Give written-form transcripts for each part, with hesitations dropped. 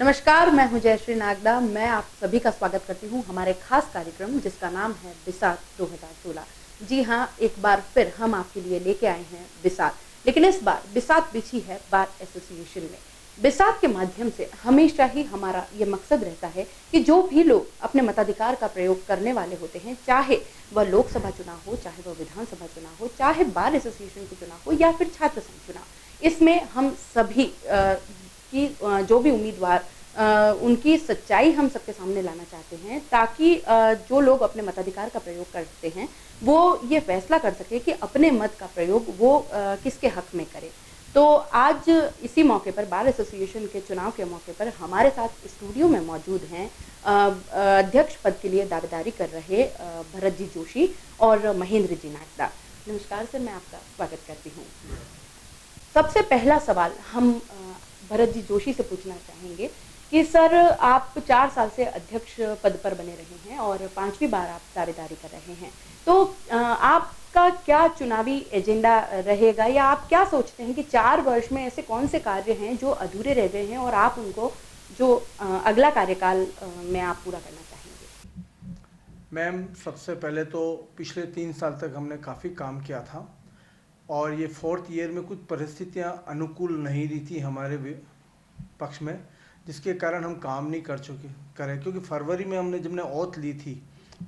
नमस्कार, मैं हूं जयश्री नागदा। मैं आप सभी का स्वागत करती हूं हमारे खास कार्यक्रम जिसका नाम है बिसात 2016। जी हां, एक बार फिर हम आपके लिए लेके आए हैं बिसात, लेकिन इस बार बिसात बिछी है बार एसोसिएशन में। बिसात के माध्यम से हमेशा ही हमारा ये मकसद रहता है कि जो भी लोग अपने मताधिकार का प्रयोग करने वाले होते हैं, चाहे वह लोकसभा चुनाव हो, चाहे वह विधानसभा चुनाव हो, चाहे बार एसोसिएशन के चुनाव हो या फिर छात्र संघ चुनाव, इसमें हम सभी कि जो भी उम्मीदवार उनकी सच्चाई हम सबके सामने लाना चाहते हैं, ताकि जो लोग अपने मताधिकार का प्रयोग करते हैं वो ये फैसला कर सके कि अपने मत का प्रयोग वो किसके हक में करे। तो आज इसी मौके पर बार एसोसिएशन के चुनाव के मौके पर हमारे साथ स्टूडियो में मौजूद हैं अध्यक्ष पद के लिए दावेदारी कर रहे भरत जी जोशी और महेंद्र जी नागदा। नमस्कार सर, मैं आपका स्वागत करती हूँ। सबसे पहला सवाल हम भरत जी जोशी से पूछना चाहेंगे कि सर, आप 4 साल से अध्यक्ष पद पर बने रहे हैं और 5वीं बार आप दावेदारी कर रहे हैं, तो आपका क्या चुनावी एजेंडा रहेगा या आप क्या सोचते हैं कि 4 वर्ष में ऐसे कौन से कार्य हैं जो अधूरे रह गए हैं और आप उनको जो अगला कार्यकाल में आप पूरा करना चाहेंगे? मैम, सबसे पहले तो पिछले 3 साल तक हमने काफ़ी काम किया था और ये 4th ईयर में कुछ परिस्थितियां अनुकूल नहीं रही थी हमारे पक्ष में, जिसके कारण हम काम नहीं करें, क्योंकि फरवरी में जब ओथ ली थी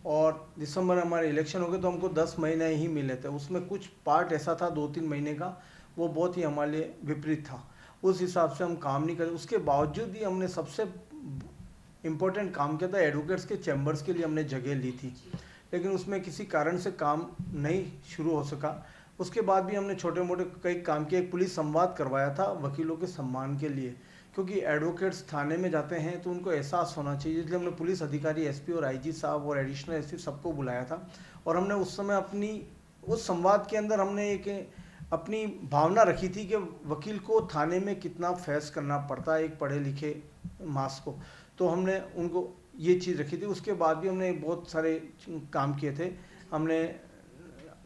और दिसंबर में हमारे इलेक्शन हो गए तो हमको 10 महीने ही मिले थे। उसमें कुछ पार्ट ऐसा था 2-3 महीने का, वो बहुत ही हमारे लिए विपरीत था। उस हिसाब से हम काम नहीं करे। उसके बावजूद ही हमने सबसे इम्पोर्टेंट काम किया था, एडवोकेट्स के चैम्बर्स के लिए हमने जगह ली थी, लेकिन उसमें किसी कारण से काम नहीं शुरू हो सका। उसके बाद भी हमने छोटे मोटे कई काम किए। एक पुलिस संवाद करवाया था वकीलों के सम्मान के लिए, क्योंकि एडवोकेट्स थाने में जाते हैं तो उनको एहसास होना चाहिए, इसलिए हमने पुलिस अधिकारी, एसपी और आईजी साहब और एडिशनल एसपी सबको बुलाया था। और हमने उस समय उस संवाद के अंदर हमने एक अपनी भावना रखी थी कि वकील को थाने में कितना फेस करना पड़ता है एक पढ़े लिखे मास को, तो हमने उनको ये चीज़ रखी थी। उसके बाद भी हमने बहुत सारे काम किए थे। हमने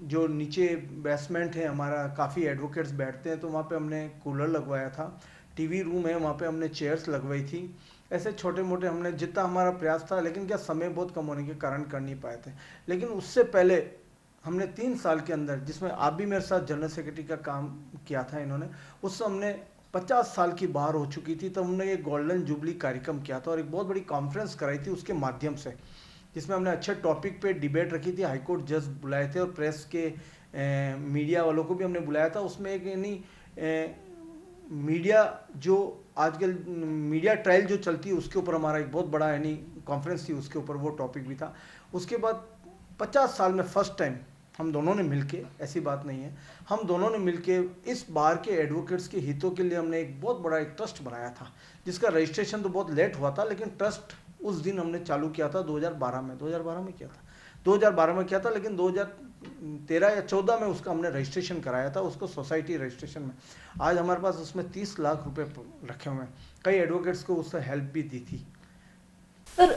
जो नीचे बेसमेंट है हमारा, काफ़ी एडवोकेट्स बैठते हैं, तो वहाँ पे हमने कूलर लगवाया था। टीवी रूम है, वहाँ पे हमने चेयर्स लगवाई थी। ऐसे छोटे मोटे हमने जितना हमारा प्रयास था, लेकिन क्या समय बहुत कम होने के कारण कर नहीं पाए थे। लेकिन उससे पहले हमने 3 साल के अंदर, जिसमें आप भी मेरे साथ जनरल सेक्रेटरी का काम किया था इन्होंने, उससे हमने 50 साल की बाहर हो चुकी थी, तो हमने एक गोल्डन जुबली कार्यक्रम किया था और एक बहुत बड़ी कॉन्फ्रेंस कराई थी उसके माध्यम से, जिसमें हमने अच्छे टॉपिक पे डिबेट रखी थी। हाईकोर्ट जज बुलाए थे और प्रेस के मीडिया वालों को भी हमने बुलाया था। उसमें एक मीडिया जो आजकल मीडिया ट्रायल जो चलती है उसके ऊपर हमारा एक बहुत बड़ा कॉन्फ्रेंस थी, उसके ऊपर वो टॉपिक भी था। उसके बाद 50 साल में फर्स्ट टाइम हम दोनों ने मिलके, ऐसी बात नहीं है, हम दोनों ने मिलके इस बार के एडवोकेट्स के हितों के लिए हमने एक बहुत बड़ा एक ट्रस्ट बनाया था, जिसका रजिस्ट्रेशन तो बहुत लेट हुआ था, लेकिन ट्रस्ट उस दिन हमने चालू किया था 2012 में किया था 2012 में किया था, लेकिन 2013 या 14 में उसका हमने रजिस्ट्रेशन कराया था, उसको सोसाइटी रजिस्ट्रेशन में। आज हमारे पास उसमें 30 लाख रुपए रखे हुए हैं। कई एडवोकेट्स को उससे हेल्प भी दी थी। सर,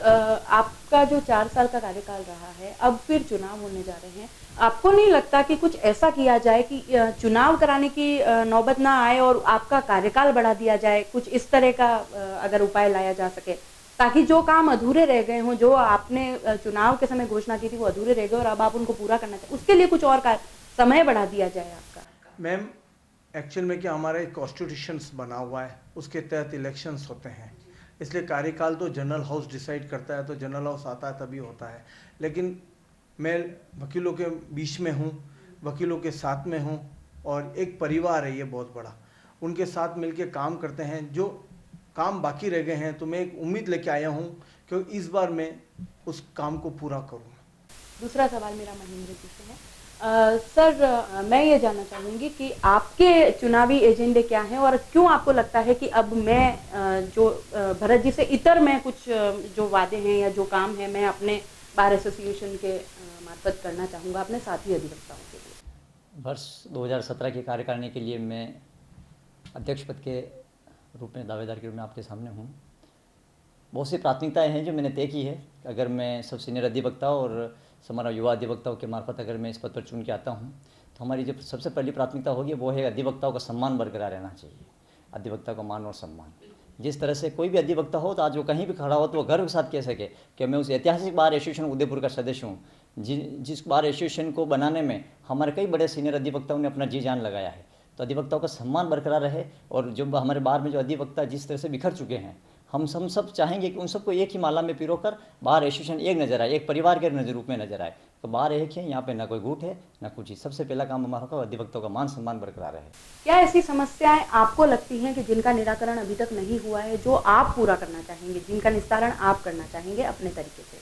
आपका जो 4 साल का कार्यकाल रहा है, अब फिर चुनाव होने जा रहे हैं, आपको नहीं लगता कि कुछ ऐसा किया जाए कि चुनाव कराने की नौबत ना आए और आपका कार्यकाल बढ़ा दिया जाए? कुछ इस तरह का अगर उपाय लाया जा सके, ताकि जो काम अधूरे रह गए हों, जो आपने चुनाव के समय घोषणा की थी वो अधूरे रह गए और अब आप उनको पूरा करना चाहिए, उसके लिए कुछ और समय बढ़ा दिया जाए आपका? मैम, एक्चुअल में क्या, हमारा एक कॉन्स्टिट्यूशन बना हुआ है, उसके तहत इलेक्शंस होते हैं, इसलिए कार्यकाल तो जनरल हाउस डिसाइड करता है, तो जनरल हाउस आता है तभी होता है। लेकिन मैं वकीलों के बीच में हूँ, वकीलों के साथ में हूँ, और एक परिवार है ये बहुत बड़ा, उनके साथ मिलके काम करते हैं। जो काम बाकी रह गए हैं, तो मैं एक उम्मीद लेके आया हूँ कि इस बार मैं उस काम को पूरा करूँ। दूसरा सवाल मेरा महेंद्र जी से है। सर, मैं ये जानना चाहूँगी कि आपके चुनावी एजेंडे क्या हैं और क्यों आपको लगता है कि अब मैं जो भरत जी से इतर मैं कुछ जो वादे हैं या जो काम है मैं अपने बार एसोसिएशन के मार्फत करना चाहूँगा अपने साथी अधिवक्ताओं के लिए? वर्ष 2017 के कार्यकारिणी के लिए मैं अध्यक्ष पद के रूप में दावेदार के रूप में आपके सामने हूँ। बहुत सी प्राथमिकताएं हैं जो मैंने तय की है। अगर मैं सब सीनियर अधिवक्ता और हमारा युवा अधिवक्ताओं के मार्फत अगर मैं इस पद पर चुन के आता हूँ, तो हमारी जो सबसे पहली प्राथमिकता होगी वो है अधिवक्ताओं का सम्मान बरकरार रहना चाहिए, अधिवक्ता का मान और सम्मान। जिस तरह से कोई भी अधिवक्ता हो तो आज वो कहीं भी खड़ा हो तो वो गर्व के साथ कह सके कि मैं उस ऐतिहासिक बार एसोसिएशन उदयपुर का सदस्य हूँ, जिस बार एसोसिएशन को बनाने में हमारे कई बड़े सीनियर अधिवक्ताओं ने अपना जी जान लगाया है। तो अधिवक्ताओं का सम्मान बरकरार रहे, और जो हमारे बार में जो अधिवक्ता जिस तरह से बिखर चुके हैं, हम सब चाहेंगे कि उन सबको एक ही माला में पिरोकर बार एसोसिएशन एक नज़र आए, एक परिवार के नजर रूप में नजर आए। तो बार एक है, यहाँ पे ना कोई गुट है ना कुछ ही। सबसे पहला काम हमारा होगा अधिवक्ताओं का मान सम्मान बरकरार रहे। क्या ऐसी समस्याएं आपको लगती हैं कि जिनका निराकरण अभी तक नहीं हुआ है, जो आप पूरा करना चाहेंगे, जिनका निस्तारण आप करना चाहेंगे अपने तरीके से,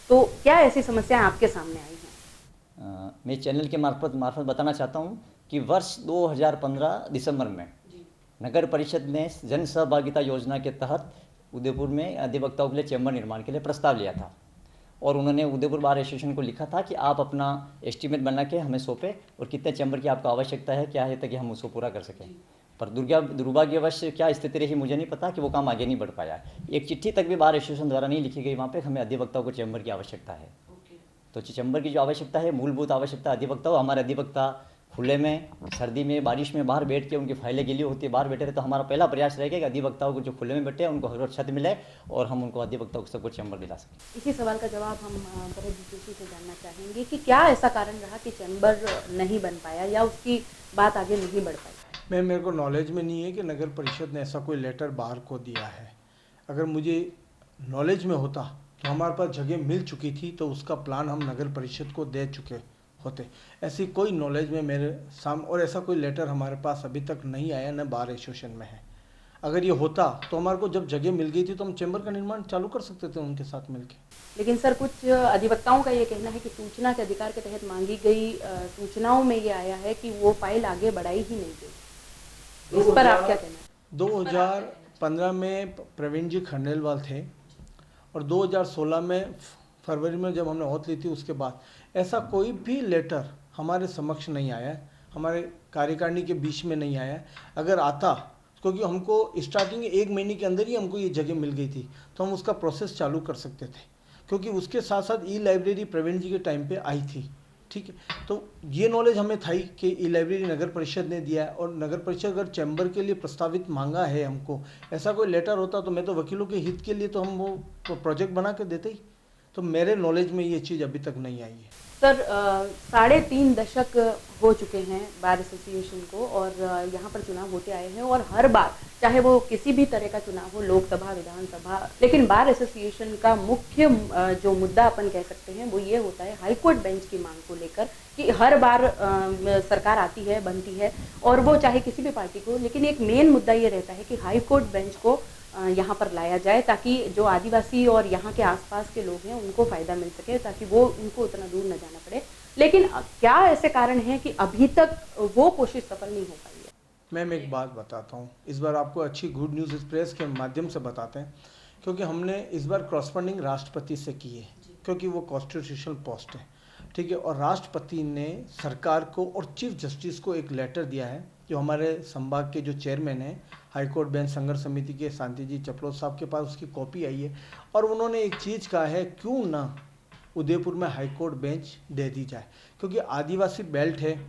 तो क्या ऐसी समस्याएं आपके सामने आई हैं? मैं चैनल के मार्फत बताना चाहता हूँ कि वर्ष 2015 दिसंबर में नगर परिषद ने जन सहभागिता योजना के तहत उदयपुर में अधिवक्ताओं के लिए चैम्बर निर्माण के लिए प्रस्ताव लिया था, और उन्होंने उदयपुर बार एसोसिएशन को लिखा था कि आप अपना एस्टीमेट बना के हमें सौंपे और कितने चैम्बर की आपको आवश्यकता है, क्या है, ताकि हम उसको पूरा कर सकें। पर दुर्भाग्यवश क्या स्थिति रही मुझे नहीं पता कि वो काम आगे नहीं बढ़ पाया। एक चिट्ठी तक भी बार एसोसिएशन द्वारा नहीं लिखी गई वहाँ पे हमें अधिवक्ताओं को चैम्बर की आवश्यकता है। तो चैम्बर की जो आवश्यकता है, मूलभूत आवश्यकता अधिवक्ताओं, हमारे अधिवक्ता खुले में, सर्दी में, बारिश में बाहर बैठ के उनकी फाइलें गीली होती है, बाहर बैठे रहे, तो हमारा पहला प्रयास रहेगा कि अधिवक्ताओं को जो खुले में बैठे हैं उनको हर छत मिले और हम उनको अधिवक्ताओं को सबको चैम्बर दिला सकें। इसी सवाल का जवाब हम भरत जोशी से जानना चाहेंगे कि क्या ऐसा कारण रहा कि चैम्बर नहीं बन पाया या उसकी बात आगे नहीं बढ़ पाई? मेरे को नॉलेज में नहीं है कि नगर परिषद ने ऐसा कोई लेटर बाहर को दिया है। अगर मुझे नॉलेज में होता तो हमारे पास जगह मिल चुकी थी, तो उसका प्लान हम नगर परिषद को दे चुके होते। ऐसी कोई नॉलेज में मेरे सामने, और ऐसा कोई लेटर हमारे पास अभी तक नहीं आया, न बार एसोसिएशन में है। अगर ये होता तो हमारे को जब जगह मिल गई थी तो हम चैम्बर का निर्माण चालू कर सकते थे उनके साथ मिलकर। लेकिन सर, कुछ अधिवक्ताओं का ये कहना है कि सूचना के अधिकार के तहत मांगी गई सूचनाओं में ये आया है कि वो फाइल आगे बढ़ाई ही नहीं गई। इस पर आप क्या कहना है? 2015 में प्रवीण जी खंडेलवाल थे, और 2016 में फरवरी में जब हमने ओथ ली थी उसके बाद ऐसा कोई भी लेटर हमारे समक्ष नहीं आया है, हमारे कार्यकारिणी के बीच में नहीं आया है। अगर आता, क्योंकि हमको स्टार्टिंग 1 महीने के अंदर ही हमको ये जगह मिल गई थी, तो हम उसका प्रोसेस चालू कर सकते थे, क्योंकि उसके साथ साथ ई लाइब्रेरी प्रवीण जी के टाइम पे आई थी। ठीक है, तो ये नॉलेज हमें था ही कि ई लाइब्रेरी नगर परिषद ने दिया है, और नगर परिषद अगर चैम्बर के लिए प्रस्तावित मांगा है हमको, ऐसा कोई लेटर होता तो मैं तो वकीलों के हित के लिए तो हम वो प्रोजेक्ट बना के देते ही। तो मेरे नॉलेज में ये चीज़ अभी तक नहीं आई है। सर, 3.5 दशक हो चुके हैं बार एसोसिएशन को, और यहाँ पर चुनाव होते आए हैं, और हर बार चाहे वो किसी भी तरह का चुनाव हो, लोकसभा, विधानसभा, लेकिन बार एसोसिएशन का मुख्य जो मुद्दा अपन कह सकते हैं वो ये होता है हाईकोर्ट बेंच की मांग को लेकर, कि हर बार सरकार आती है, बनती है, और वो चाहे किसी भी पार्टी को, लेकिन एक मेन मुद्दा ये रहता है कि हाईकोर्ट बेंच को यहाँ पर लाया जाए, ताकि जो आदिवासी और यहाँ के आसपास के लोग हैं उनको फ़ायदा मिल सके, ताकि वो उनको उतना दूर न जाना पड़े। लेकिन क्या ऐसे कारण हैं कि अभी तक वो कोशिश सफल नहीं हो पाई है? मैम, एक बात बताता हूँ, इस बार आपको अच्छी गुड न्यूज़ इस प्रेस के माध्यम से बताते हैं, क्योंकि हमने इस बार क्रॉसफंडिंग राष्ट्रपति से की है, क्योंकि वो कॉन्स्टिट्यूशनल पोस्ट है। ठीक है, और राष्ट्रपति ने सरकार को और चीफ जस्टिस को एक लेटर दिया है, जो हमारे संभाग के जो चेयरमैन हैं हाईकोर्ट बेंच संघर्ष समिति के शांति जी चपलोत साहब के पास उसकी कॉपी आई है, और उन्होंने एक चीज़ कहा है, क्यों ना उदयपुर में हाईकोर्ट बेंच दे दी जाए, क्योंकि आदिवासी बेल्ट है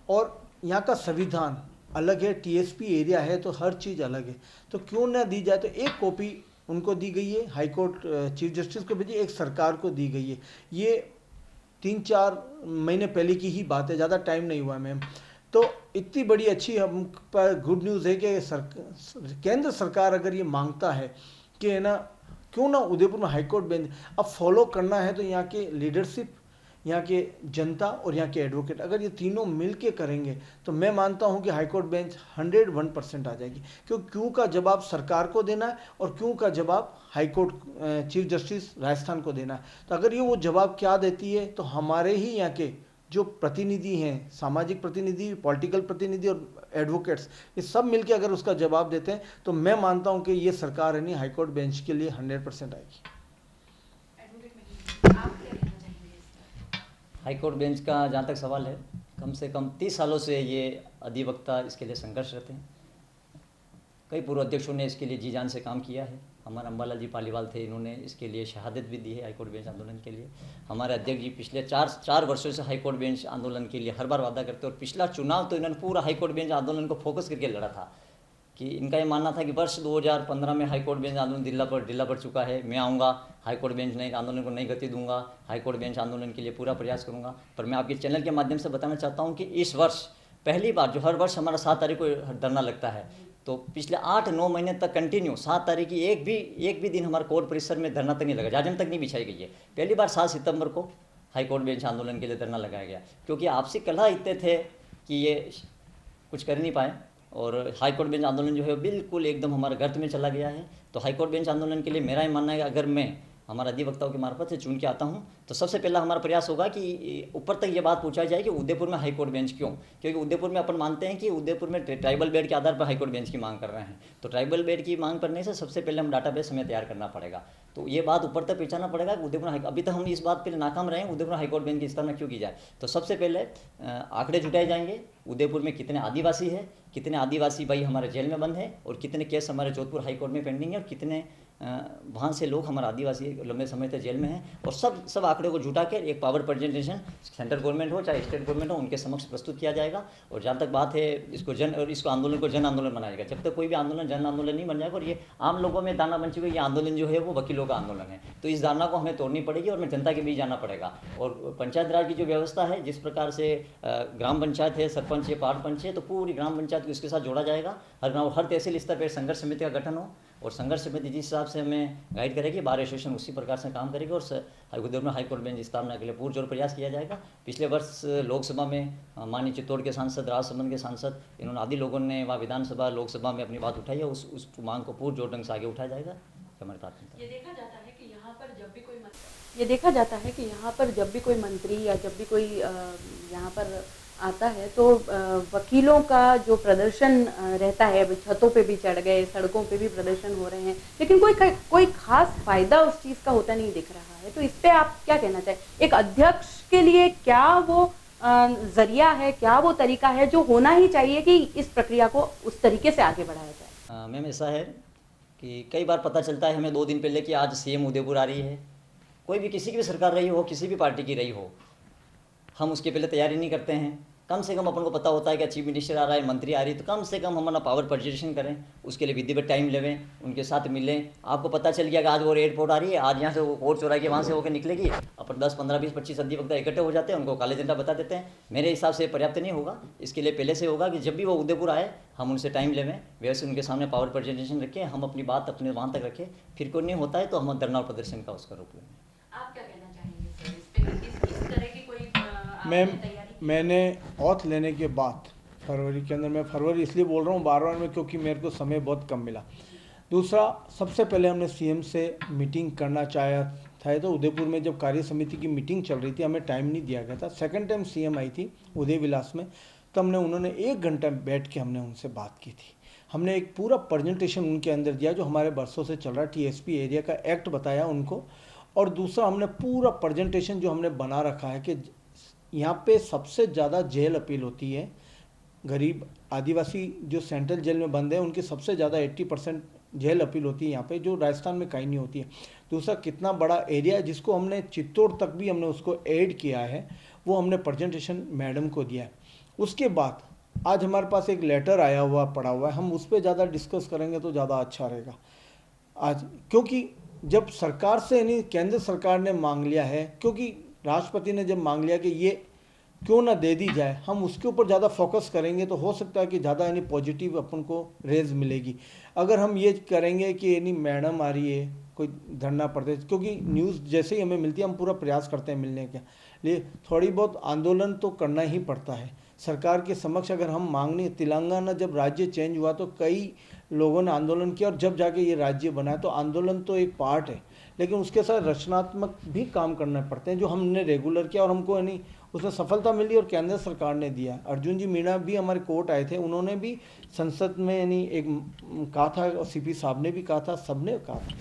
और यहाँ का संविधान अलग है, टीएसपी एरिया है, तो हर चीज़ अलग है, तो क्यों ना दी जाए। तो एक कॉपी उनको दी गई है, हाईकोर्ट चीफ जस्टिस को भेजी, एक सरकार को दी गई है। ये 3-4 महीने पहले की ही बात है, ज़्यादा टाइम नहीं हुआ मैम। तो इतनी बड़ी अच्छी हम पर गुड न्यूज़ है कि केंद्र सरकार अगर ये मांगता है कि है ना, क्यों ना उदयपुर में हाईकोर्ट बेंच अब फॉलो करना है, तो यहाँ के लीडरशिप, यहाँ के जनता और यहाँ के एडवोकेट अगर ये तीनों मिल के करेंगे, तो मैं मानता हूँ कि हाईकोर्ट बेंच 101% आ जाएगी। क्यों का जवाब सरकार को देना है, और क्यों का जवाब हाईकोर्ट चीफ जस्टिस राजस्थान को देना है। तो अगर ये वो जवाब क्या देती है, तो हमारे ही यहाँ के जो प्रतिनिधि हैं, सामाजिक प्रतिनिधि, पॉलिटिकल प्रतिनिधि और एडवोकेट्स, ये सब मिलके अगर उसका जवाब देते हैं, तो मैं मानता हूं कि ये सरकार है नहीं हाईकोर्ट बेंच के लिए 100% आएगी। हाईकोर्ट बेंच का जहाँ तक सवाल है, कम से कम 30 सालों से ये अधिवक्ता इसके लिए संघर्ष रहते हैं। कई पूर्व अध्यक्षों ने इसके लिए जी जान से काम किया है। हमारे अम्बालाल जी पालीवाल थे, इन्होंने इसके लिए शहादत भी दी है हाईकोर्ट बेंच आंदोलन के लिए। हमारे अध्यक्ष जी पिछले 4 वर्षों से हाईकोर्ट बेंच आंदोलन के लिए हर बार वादा करते, और पिछला चुनाव तो इन्होंने पूरा हाईकोर्ट बेंच आंदोलन को फोकस करके लड़ा था कि इनका ये मानना था कि वर्ष 2015 में हाईकोर्ट बेंच आंदोलन ढीला पड़ चुका है, मैं आऊँगा, हाईकोर्ट बेंच नहीं आंदोलन को नहीं गति दूंगा, हाईकोर्ट बेंच आंदोलन के लिए पूरा प्रयास करूंगा। पर मैं आपके चैनल के माध्यम से बताना चाहता हूं कि इस वर्ष पहली बार, जो हर वर्ष हमारा 7 तारीख को धरना लगता है, तो पिछले 8-9 महीने तक कंटिन्यू 7 तारीख की एक भी दिन हमारे कोर्ट परिसर में धरना तक नहीं लगा, जाजम तक नहीं बिछाई गई है। पहली बार 7 सितंबर को हाईकोर्ट बेंच आंदोलन के लिए धरना लगाया गया, क्योंकि आपसी कलह इतने थे कि ये कुछ कर नहीं पाए और हाईकोर्ट बेंच आंदोलन जो है बिल्कुल एकदम हमारे गर्त में चला गया है। तो हाईकोर्ट बेंच आंदोलन के लिए मेरा ये मानना है कि अगर मैं हमारा अधिवक्ताओं के मार्फत से चुन के आता हूं, तो सबसे पहला हमारा प्रयास होगा कि ऊपर तक ये बात पहुंचाई जाए कि उदयपुर में हाईकोर्ट बेंच क्यों, क्योंकि उदयपुर में अपन मानते हैं कि उदयपुर में ट्राइबल बेड के आधार पर हाईकोर्ट बेंच की मांग कर रहे हैं। तो ट्राइबल बेड की मांग करने से सबसे पहले हम डाटाबेस हमें तैयार करना पड़ेगा। तो ये बात ऊपर तक पहुंचाना पड़ेगा कि उदयपुर अभी तक हम इस बात पर नाकाम रहे हैं, उदयपुर हाईकोर्ट बेंच की स्थापना क्यों की जाए। तो सबसे पहले आंकड़े जुटाए जाएंगे, उदयपुर में कितने आदिवासी है, कितने आदिवासी भाई हमारे जेल में बंद है और कितने केस हमारे जोधपुर हाईकोर्ट में पेंडिंग है और कितने वहाँ से लोग हमारे आदिवासी लंबे समय तक जेल में हैं, और सब आंकड़े को जुटा कर एक पावर प्रेजेंटेशन सेंट्रल गवर्नमेंट हो चाहे स्टेट गवर्नमेंट हो उनके समक्ष प्रस्तुत किया जाएगा। और जहाँ तक बात है इसको आंदोलन को जन आंदोलन बनाया जाएगा। जब तक कोई भी आंदोलन जन आंदोलन नहीं बन जाएगा और ये आम लोगों में दाना बन चुका है, ये आंदोलन जो है वो वकीलों का आंदोलन है, तो इस धारणा को हमें तोड़नी पड़ेगी और हमें जनता के बीच जाना पड़ेगा। और पंचायत राज की जो व्यवस्था है, जिस प्रकार से ग्राम पंचायत है, सरपंच है, पार्ट पंच है, तो पूरी ग्राम पंचायत को इसके साथ जोड़ा जाएगा। हर तहसील स्तर पर संघर्ष समिति का गठन हो और संघर्ष समिति जिस हिसाब से हमें गाइड करेगी, बार एसोसिएशन उसी प्रकार से काम करेगी और उदयपुर में हाईकोर्ट बेंच स्थापना के लिए पुरजोर प्रयास किया जाएगा। पिछले वर्ष लोकसभा में माननीय चित्तौड़ के सांसद, राजसमंद के सांसद, इन्होंने आदि लोगों ने वहाँ विधानसभा लोकसभा में अपनी बात उठाई है, उस मांग को पुरजोर ढंग से आगे उठाया जाएगा। हमारी प्राथमिकता। ये देखा जाता है कि यहाँ पर जब भी कोई मंत्री या जब भी कोई यहाँ पर आता है तो वकीलों का जो प्रदर्शन रहता है, छतों पे भी चढ़ गए, सड़कों पे भी प्रदर्शन हो रहे हैं, लेकिन कोई खास फायदा उस चीज़ का होता नहीं दिख रहा है। तो इस पे आप क्या कहना चाहें? एक अध्यक्ष के लिए क्या वो जरिया है, क्या वो तरीका है जो होना ही चाहिए कि इस प्रक्रिया को उस तरीके से आगे बढ़ाया जाए? मैम ऐसा है कि कई बार पता चलता है हमें 2 दिन पहले कि आज सीएम उदयपुर आ रही है। कोई भी किसी की भी सरकार रही हो, किसी भी पार्टी की रही हो, हम उसके पहले तैयारी नहीं करते हैं। कम से कम अपन को पता होता है कि चीफ मिनिस्टर आ रहा है, मंत्री आ रही है, तो कम से कम हम अपना पावर प्रेजेंटेशन करें, उसके लिए विधिवत टाइम लेवें, उनके साथ मिलें। आपको पता चल गया कि आज वो एयरपोर्ट आ रही है, आज यहाँ से वो कोर्ट चौराहे के वहाँ से होकर निकलेगी, अपन 10, 15, 20, 25 अधिवक्ता इकट्ठे हो जाते हैं, उनको काले झंडा बता देते हैं। मेरे हिसाब से पर्याप्त नहीं होगा। इसके लिए पहले से होगा कि जब भी वो उदयपुर आए हम उनसे टाइम लेवें, वैसे उनके सामने पावर प्रेजेंटेशन रखें, हम अपनी बात अपने वहाँ तक रखें, फिर कोई नहीं होता है तो हम धरना प्रदर्शन का उसका रूप लें। आप क्या कहना चाहेंगे सर इस पे? इस तरह की कोई मैम, मैंने ऑथ लेने के बाद फरवरी के अंदर, मैं फरवरी इसलिए बोल रहा हूँ बार-बार में क्योंकि मेरे को समय बहुत कम मिला। दूसरा, सबसे पहले हमने सीएम से मीटिंग करना चाहा था, तो उदयपुर में जब कार्य समिति की मीटिंग चल रही थी हमें टाइम नहीं दिया गया था। सेकंड टाइम सीएम आई थी उदय विलास में, तब उन्होंने 1 घंटा बैठ के हमने उनसे बात की थी। हमने एक पूरा प्रेजेंटेशन उनके अंदर दिया जो हमारे बरसों से चल रहा है, टीएसपी एरिया का एक्ट बताया उनको। और दूसरा, हमने पूरा प्रेजेंटेशन जो हमने बना रखा है कि यहाँ पे सबसे ज़्यादा जेल अपील होती है गरीब आदिवासी जो सेंट्रल जेल में बंद है, उनकी सबसे ज़्यादा 80% जेल अपील होती है यहाँ पे, जो राजस्थान में कहीं नहीं होती है। दूसरा, कितना बड़ा एरिया है जिसको हमने चित्तौड़ तक भी हमने उसको ऐड किया है, वो हमने प्रेजेंटेशन मैडम को दिया है। उसके बाद आज हमारे पास एक लेटर आया हुआ पड़ा हुआ है, हम उस पर ज़्यादा डिस्कस करेंगे तो ज़्यादा अच्छा रहेगा आज, क्योंकि जब सरकार से यानी केंद्र सरकार ने मांग लिया है, क्योंकि राष्ट्रपति ने जब मांग लिया कि ये क्यों ना दे दी जाए, हम उसके ऊपर ज़्यादा फोकस करेंगे तो हो सकता है कि ज़्यादा यानी पॉजिटिव अपन को रेज मिलेगी। अगर हम ये करेंगे कि यानी मैडम आ रही है, कोई धरना पड़ते, क्योंकि न्यूज़ जैसे ही हमें मिलती है हम पूरा प्रयास करते हैं मिलने के लिए, थोड़ी बहुत आंदोलन तो करना ही पड़ता है सरकार के समक्ष। अगर हम मांगने, तेलंगाना जब राज्य चेंज हुआ तो कई लोगों ने आंदोलन किया और जब जाके ये राज्य बना, तो आंदोलन तो एक पार्ट है, लेकिन उसके साथ रचनात्मक भी काम करना पड़ते हैं, जो हमने रेगुलर किया और हमको यानी उसमें सफलता मिली और केंद्र सरकार ने दिया। अर्जुन जी मीणा भी हमारे कोर्ट आए थे, उन्होंने भी संसद में यानी एक कहा था और सीपी साहब ने भी कहा था, सबने कहा था।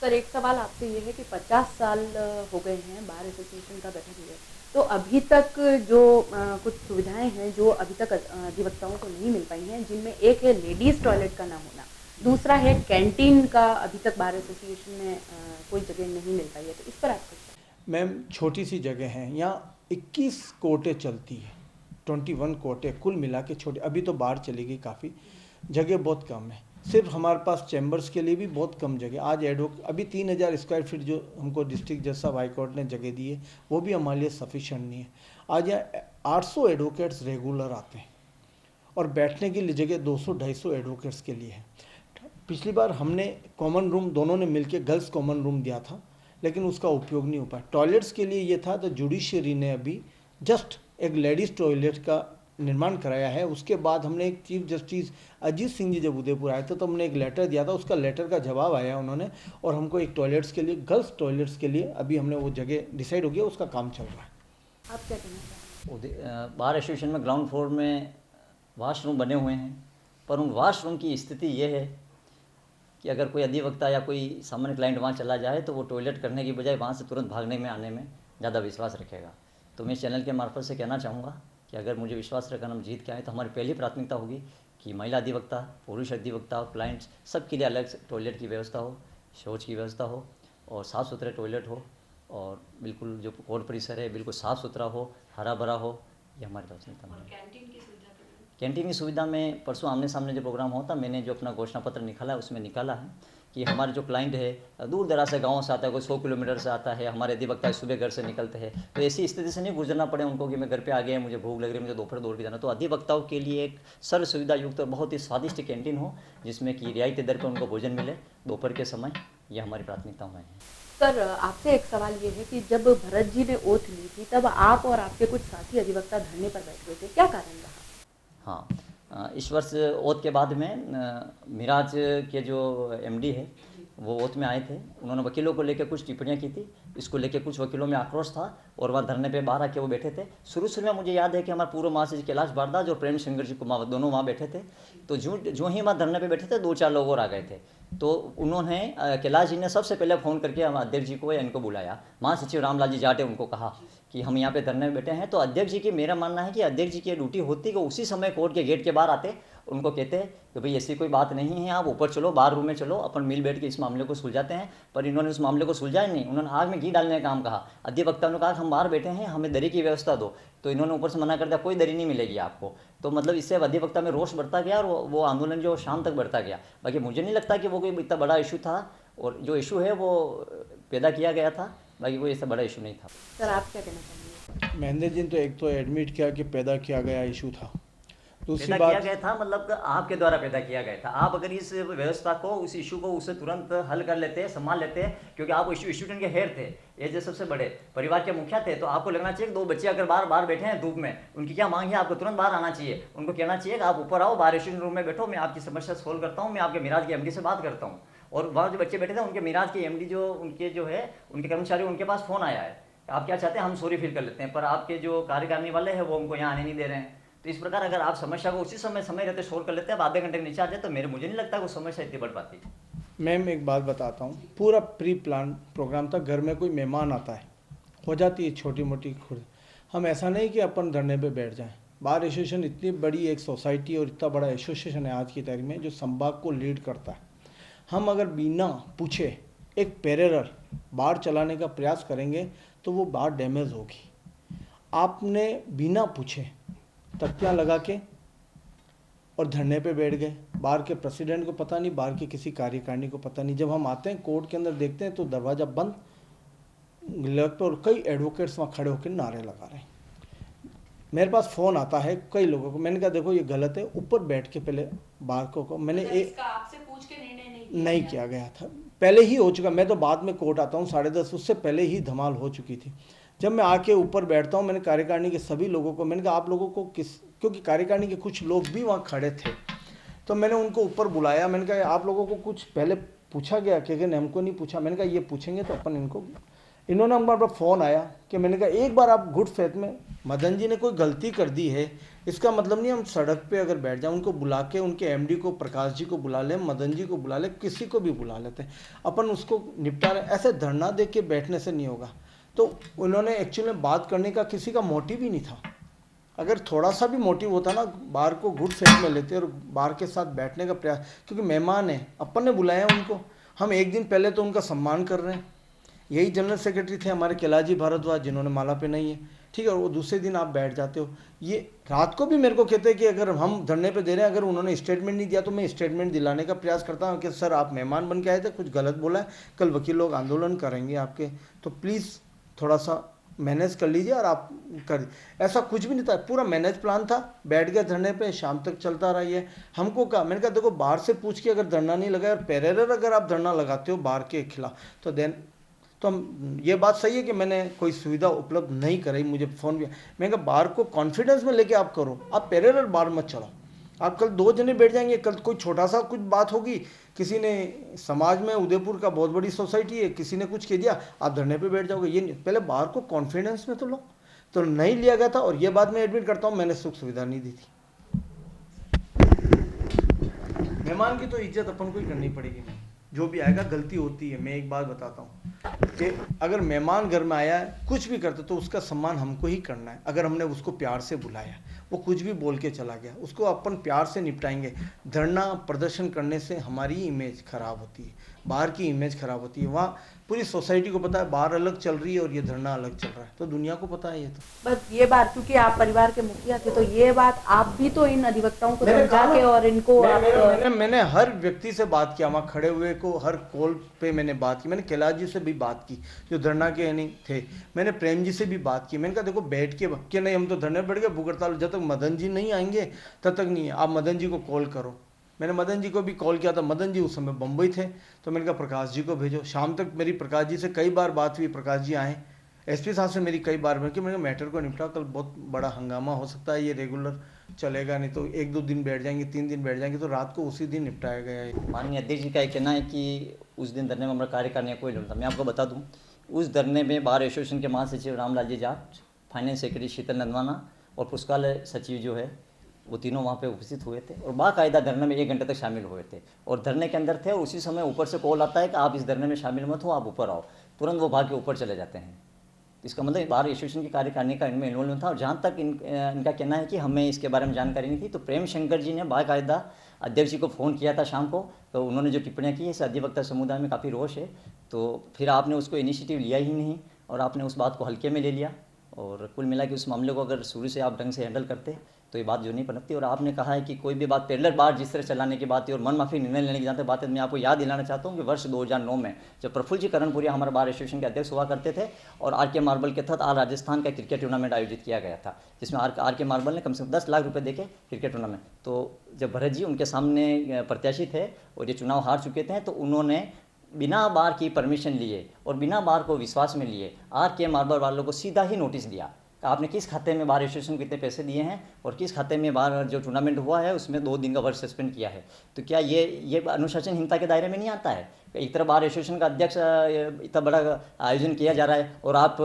सर, एक सवाल आपसे ये है कि 50 साल हो गए हैं बार एसोसिएशन का गठन हुए, तो अभी तक जो कुछ सुविधाएं हैं जो अभी तक अधिवक्ताओं को नहीं मिल पाई हैं, जिनमें एक है लेडीज़ टॉयलेट का ना होना, दूसरा है कैंटीन का अभी तक बार एसोसिएशन में कोई जगह नहीं मिल पाई है, तो इस पर आपको? मैम, छोटी सी जगह है, यहाँ 21 कोर्टें चलती है, 21 कोर्टें कुल मिला के छोटे, अभी तो बाहर चली गई काफ़ी, जगह बहुत कम है। सिर्फ हमारे पास चैम्बर्स के लिए भी बहुत कम जगह। आज अभी 3000 स्क्वायर फीट जो हमको डिस्ट्रिक्ट जज साहब हाई कोर्ट ने जगह दी है, वो भी हमारे लिए सफिशेंट नहीं है। आज यहाँ 800 एडवोकेट्स रेगुलर आते हैं और बैठने के लिए जगह 200-250 एडवोकेट्स के लिए है। पिछली बार हमने कॉमन रूम दोनों ने मिलकर गर्ल्स कॉमन रूम दिया था, लेकिन उसका उपयोग नहीं हो पाया। टॉयलेट्स के लिए ये था, तो जुडिशरी ने अभी जस्ट एक लेडीज़ टॉयलेट का निर्माण कराया है। उसके बाद हमने एक चीफ जस्टिस अजीत सिंह जी जब उदयपुर आए थे तो हमने एक लेटर दिया था, उसका लेटर का जवाब आया उन्होंने, और हमको एक टॉयलेट्स के लिए, गर्ल्स टॉयलेट्स के लिए अभी हमने वो जगह डिसाइड हो गया, उसका काम चल रहा है। आप क्या कहना चाहेंगे? बार एसोसिएशन में ग्राउंड फ्लोर में वाशरूम बने हुए हैं, पर उन वाशरूम की स्थिति ये है कि अगर कोई अधिवक्ता या कोई सामान्य क्लाइंट वहाँ चला जाए तो वो टॉयलेट करने की बजाय वहाँ से तुरंत भागने में आने में ज़्यादा विश्वास रखेगा। तो मैं इस चैनल के मार्फत से कहना चाहूँगा कि अगर मुझे विश्वास रखकर हम जीत के आए तो हमारी पहली प्राथमिकता होगी कि महिला अधिवक्ता, पुरुष अधिवक्ता और क्लाइंट्स सबके लिए अलग टॉयलेट की व्यवस्था हो, शौच की व्यवस्था हो और साफ़ सुथरे टॉयलेट हो, और बिल्कुल जो कोर्ट परिसर है बिल्कुल साफ़ सुथरा हो, हरा भरा हो, ये हमारी प्राथमिकता है। कैंटीन की सुविधा में परसों आमने सामने जो प्रोग्राम होता, मैंने जो अपना घोषणा पत्र निकाला है उसमें निकाला है कि हमारे जो क्लाइंट है दूर दराज से गाँव से आता है, कोई 100 किलोमीटर से आता है, हमारे अधिवक्ता सुबह घर से निकलते हैं, तो ऐसी स्थिति से नहीं गुजरना पड़े उनको कि मैं घर पे आ गया, मुझे भूख लग रही है, मुझे दोपहर दौड़ के जाना। तो अधिवक्ताओं के लिए एक सर्व सुविधा युक्त और बहुत ही स्वादिष्ट कैंटीन हो जिसमें कि रियायती दर पर उनको भोजन मिले दोपहर के समय, ये हमारी प्राथमिकताओं में है। सर, आपसे एक सवाल ये है कि जब भरत जी ने ओथ ली थी तब आप और आपके कुछ साथी अधिवक्ता धरने पर बैठ गए थे, क्या कारण रहा? हाँ, इस वर्ष ओथ के बाद में मिराज के जो एमडी है वो ओथ में आए थे। उन्होंने वकीलों को लेकर कुछ टिप्पणियाँ की थी, इसको लेकर कुछ वकीलों में आक्रोश था और वहाँ धरने पे बाहर आके वो बैठे थे। शुरू में मुझे याद है कि हमारे पूर्व महासचिव कैलाश भारद्वाज और प्रेम शंकर जी कुमार दोनों वहाँ बैठे थे। तो जो ही वहाँ धरने पे बैठे थे 2-4 लोग और आ गए थे। तो उन्होंने कैलाश जी ने सबसे पहले फ़ोन करके हम अध्यक्ष जी को या इनको बुलाया, महासचिव रामलाल जी जाटे, उनको कहा कि हम यहाँ पे धरने में बैठे हैं। तो अध्यक्ष जी की, मेरा मानना है कि अध्यक्ष जी की ड्यूटी होती कि उसी समय कोर्ट के गेट के बाहर आते, उनको कहते हैं कि भाई ऐसी कोई बात नहीं है, आप ऊपर चलो, बाहर रूम में चलो, अपन मिल बैठ के इस मामले को सुलझाते हैं। पर इन्होंने उस मामले को सुलझाया नहीं, उन्होंने आग में घी डालने का काम कहा। अधिवक्ता ने कहा हम बाहर बैठे हैं, हमें दरी की व्यवस्था दो, तो इन्होंने ऊपर से मना कर दिया, कोई दरी नहीं मिलेगी आपको। तो मतलब इससे अधिवक्ता में रोष बढ़ता गया और वो आंदोलन जो शाम तक बढ़ता गया। बाकी मुझे नहीं लगता कि वो कोई इतना बड़ा इशू था, और जो इशू है वो पैदा किया गया था, बाकी कोई ऐसा बड़ा इशू नहीं था। सर, आप क्या कहना चाहेंगे? महेंद्र जी ने तो एक तो एडमिट किया कि पैदा किया गया इशू था। दूसरी पैदा बात, किया गया था मतलब आपके द्वारा पैदा किया गया था। आप अगर इस व्यवस्था को, उस इशू को उससे तुरंत हल कर लेते, संभाल लेते, क्योंकि आप स्टूडेंट के हेड थे, ये जो सबसे बड़े परिवार के मुखिया थे, तो आपको लगना चाहिए कि 2 बच्चे अगर बाहर बैठे हैं धूप में, उनकी क्या मांग है, आपको तुरंत बाहर आना चाहिए। उनको कहना चाहिए कि आप ऊपर आओ, बाहर स्टूडेंट रूम में बैठो, मैं आपकी समस्या सोल्व करता हूँ, मैं आपके मिराज के एमडी से बात करता हूँ। और वहाँ जो बच्चे बैठे थे उनके मिराज के एमडी जो उनके जो है उनके कर्मचारी, उनके पास फ़ोन आया है, आप क्या चाहते हैं, हम सॉरी फील कर लेते हैं, पर आपके जो कार्यकारिणी वाले हैं वो उनको यहाँ आने नहीं दे रहे हैं। तो इस प्रकार अगर आप समस्या को उसी समय रहते सोल्व कर लेते हैं, अब आधे घंटे के नीचे आ जाए, तो मुझे नहीं लगता वो समस्या इतनी बढ़ पाती। मैम एक बात बताता हूँ, पूरा प्री प्लान प्रोग्राम था। घर में कोई मेहमान आता है, हो जाती है छोटी मोटी खुद। हम ऐसा नहीं कि अपन धरने पे बैठ जाएं। बार एसोसिएशन इतनी बड़ी एक सोसाइटी और इतना बड़ा एसोसिएशन है आज की तारीख में, जो संभाग को लीड करता है। हम अगर बिना पूछे एक पैरेलल बार चलाने का प्रयास करेंगे तो वो बार डैमेज होगी। आपने बिना पूछे तख्तियाँ लगा के और धरने पे बैठ गए। बार के प्रेसिडेंट को पता नहीं, बार के किसी कार्यकारिणी को पता नहीं। जब हम आते हैं कोर्ट के अंदर देखते हैं तो दरवाज़ा बंद लगता है और कई एडवोकेट्स वहाँ खड़े होकर नारे लगा रहे हैं। मेरे पास फ़ोन आता है कई लोगों को, मैंने कहा देखो ये गलत है, ऊपर बैठ के पहले बार को मैंने आपसे पूछ के निर्णय नहीं किया गया था, पहले ही हो चुका। मैं तो बाद में कोर्ट आता हूँ 10:30, उससे पहले ही धमाल हो चुकी थी। जब मैं आके ऊपर बैठता हूँ, मैंने कार्यकारिणी के सभी लोगों को, मैंने कहा आप लोगों को क्योंकि कार्यकारिणी के कुछ लोग भी वहाँ खड़े थे, तो मैंने उनको ऊपर बुलाया। मैंने कहा आप लोगों को कुछ पहले पूछा गया? क्योंकि हमको नहीं पूछा। मैंने कहा ये पूछेंगे तो अपन इनको, इन्होंने हमारे पास फ़ोन आया कि मैंने कहा एक बार आप गुड फेथ में, मदन जी ने कोई गलती कर दी है, इसका मतलब नहीं हम सड़क पे अगर बैठ जाएं, उनको बुला के, उनके एमडी को, प्रकाश जी को बुला लें, मदन जी को बुला लें, किसी को भी बुला लेते हैं, अपन उसको निपटा रहे। ऐसे धरना दे के बैठने से नहीं होगा। तो उन्होंने एक्चुअली बात करने का किसी का मोटिव ही नहीं था। अगर थोड़ा सा भी मोटिव होता ना, बार को गुड फेथ में लेते और बार के साथ बैठने का प्रयास, क्योंकि मेहमान है, अपन ने बुलाया उनको, हम एक दिन पहले तो उनका सम्मान कर रहे हैं, यही जनरल सेक्रेटरी थे हमारे कैलाश जी भारद्वाज जिन्होंने माला पहनाई है, ठीक है, और वो दूसरे दिन आप बैठ जाते हो। ये रात को भी मेरे को कहते हैं कि अगर हम धरने पे दे रहे हैं, अगर उन्होंने स्टेटमेंट नहीं दिया तो मैं स्टेटमेंट दिलाने का प्रयास करता हूँ कि सर आप मेहमान बन के आए थे, कुछ गलत बोला है, कल वकील लोग आंदोलन करेंगे आपके, तो प्लीज़ थोड़ा सा मैनेज कर लीजिए और आप कर। ऐसा कुछ भी नहीं था, पूरा मैनेज प्लान था, बैठ गए धरने पे, शाम तक चलता रहा। ये हमको कहा, मैंने कहा देखो बाहर से पूछ के अगर धरना नहीं लगा और पैरेलल अगर आप धरना लगाते हो बाहर के खिलाफ तो देन तो हम, ये बात सही है कि मैंने कोई सुविधा उपलब्ध नहीं कराई, मुझे फ़ोन भी, मैं कहा बाहर को कॉन्फिडेंस में लेके आप करो, आप पैरेलल बाहर मत चलाओ। आप कल 2 जने बैठ जाएंगे, कल कोई छोटा सा कुछ बात होगी, किसी ने समाज में, उदयपुर का बहुत बड़ी सोसाइटी है, किसी ने कुछ कह दिया, आप धरने पे बैठ जाओगे। ये नहीं, पहले बाहर को कॉन्फिडेंस में तो लो। तो नहीं लिया गया था, और ये बात मैं एडमिट करता हूँ, मैंने सुख सुविधा नहीं दी थी। मेहमान की तो इज्जत अपन को ही करनी पड़ेगी, जो भी आएगा। गलती होती है, मैं एक बात बताता हूँ कि अगर मेहमान घर में आया है, कुछ भी करते तो उसका सम्मान हमको ही करना है। अगर हमने उसको प्यार से बुलाया, वो कुछ भी बोल के चला गया, उसको अपन प्यार से निपटाएंगे। धरना प्रदर्शन करने से हमारी इमेज खराब होती है, बाहर की इमेज खराब होती है। वहाँ पूरी सोसाइटी को पता है बाहर अलग चल रही है और ये धरना अलग चल रहा है, तो दुनिया को पता है ये। तो बस ये बात, क्योंकि आप परिवार के मुखिया थे, तो ये बात आप भी तो इन अधिवक्ताओं को समझा के और इनको मैंने हर व्यक्ति से बात किया, वहाँ खड़े हुए को हर कॉल पे मैंने बात की। मैंने कैलाश जी से भी बात की जो धरना के नहीं थे, मैंने प्रेम जी से भी बात की। मैंने कहा देखो बैठ के कि नहीं, हम तो धरने बैठ गए, भूख हड़ताल, जब तक मदन जी नहीं आएंगे तब तक नहीं है, आप मदन जी को कॉल करो। मैंने मदन जी को भी कॉल किया था, मदन जी उस समय बम्बई थे, तो मैंने कहा प्रकाश जी को भेजो। शाम तक मेरी प्रकाश जी से कई बार बात हुई, प्रकाश जी आए। एसपी साहब से मेरी कई बार कि मैंने मैटर को निपटा, कल बहुत बड़ा हंगामा हो सकता है, ये रेगुलर चलेगा नहीं, तो 1-2 दिन बैठ जाएंगे, 3 दिन बैठ जाएंगे, तो रात को उसी दिन निपटाया गया है। माननीय अध्यक्ष जी का एक कहना है कि उस दिन धरने में हमारा कार्य करने का कोई लोग था। मैं आपको बता दूं, उस धरने में बार एसोसिएशन के महासचिव रामलाल जी जाट, फाइनेंस सेक्रेटरी शीतल नंदवाना और पुस्तकालय सचिव जो है वो तीनों वहाँ पे उपस्थित हुए थे और बाकायदा धरने में 1 घंटे तक शामिल हुए थे और धरने के अंदर थे। और उसी समय ऊपर से कॉल आता है कि आप इस धरने में शामिल मत हो, आप ऊपर आओ। तुरंत वो भाग के ऊपर चले जाते हैं। इसका मतलब बार एसोसिएशन की कार्यकारिणी का इनमें इन्वॉल्वमेंट था। और जहाँ तक इनका कहना है कि हमें इसके बारे में जानकारी नहीं थी, तो प्रेम शंकर जी ने बाकायदा अध्यक्ष जी को फ़ोन किया था शाम को, तो उन्होंने जो टिप्पणियाँ की है इस अधिवक्ता समुदाय में काफ़ी रोष है। तो फिर आपने उसको इनिशिएटिव लिया ही नहीं और आपने उस बात को हल्के में ले लिया। और कुल मिला के उस मामले को अगर शुरू से आप ढंग से हैंडल करते तो ये बात जो नहीं पनपती। और आपने कहा है कि कोई भी बात पैरेलल बार जिस तरह चलाने की बात है और मनमाफी निर्णय लेने की जहाँ तक बात है, मैं आपको याद दिलाना चाहता हूँ कि वर्ष 2009 में जब प्रफुल्ल जी करणपुरिया हमारे बार एसोसिएशन के अध्यक्ष हुआ करते थे और RK मार्बल के तहत आल राजस्थान का क्रिकेट टूर्नामेंट आयोजित किया गया था, जिसमें RK मार्बल ने कम से कम 10 लाख रुपये देके क्रिकेट टूर्नामेंट, तो जब भरत जी उनके सामने प्रत्याशी थे और ये चुनाव हार चुके थे, तो उन्होंने बिना बार की परमिशन लिए और बिना बार को विश्वास में लिए RK मार्बल वालों को सीधा ही नोटिस दिया कि आपने किस खाते में बार एसोसिएशन को कितने पैसे दिए हैं और किस खाते में बार जो टूर्नामेंट हुआ है उसमें 2 दिन का वर्ष सस्पेंड किया है। तो क्या ये अनुशासनहीनता के दायरे में नहीं आता है? एक तरफ बार एसोसिएशन का अध्यक्ष इतना बड़ा आयोजन किया जा रहा है और आप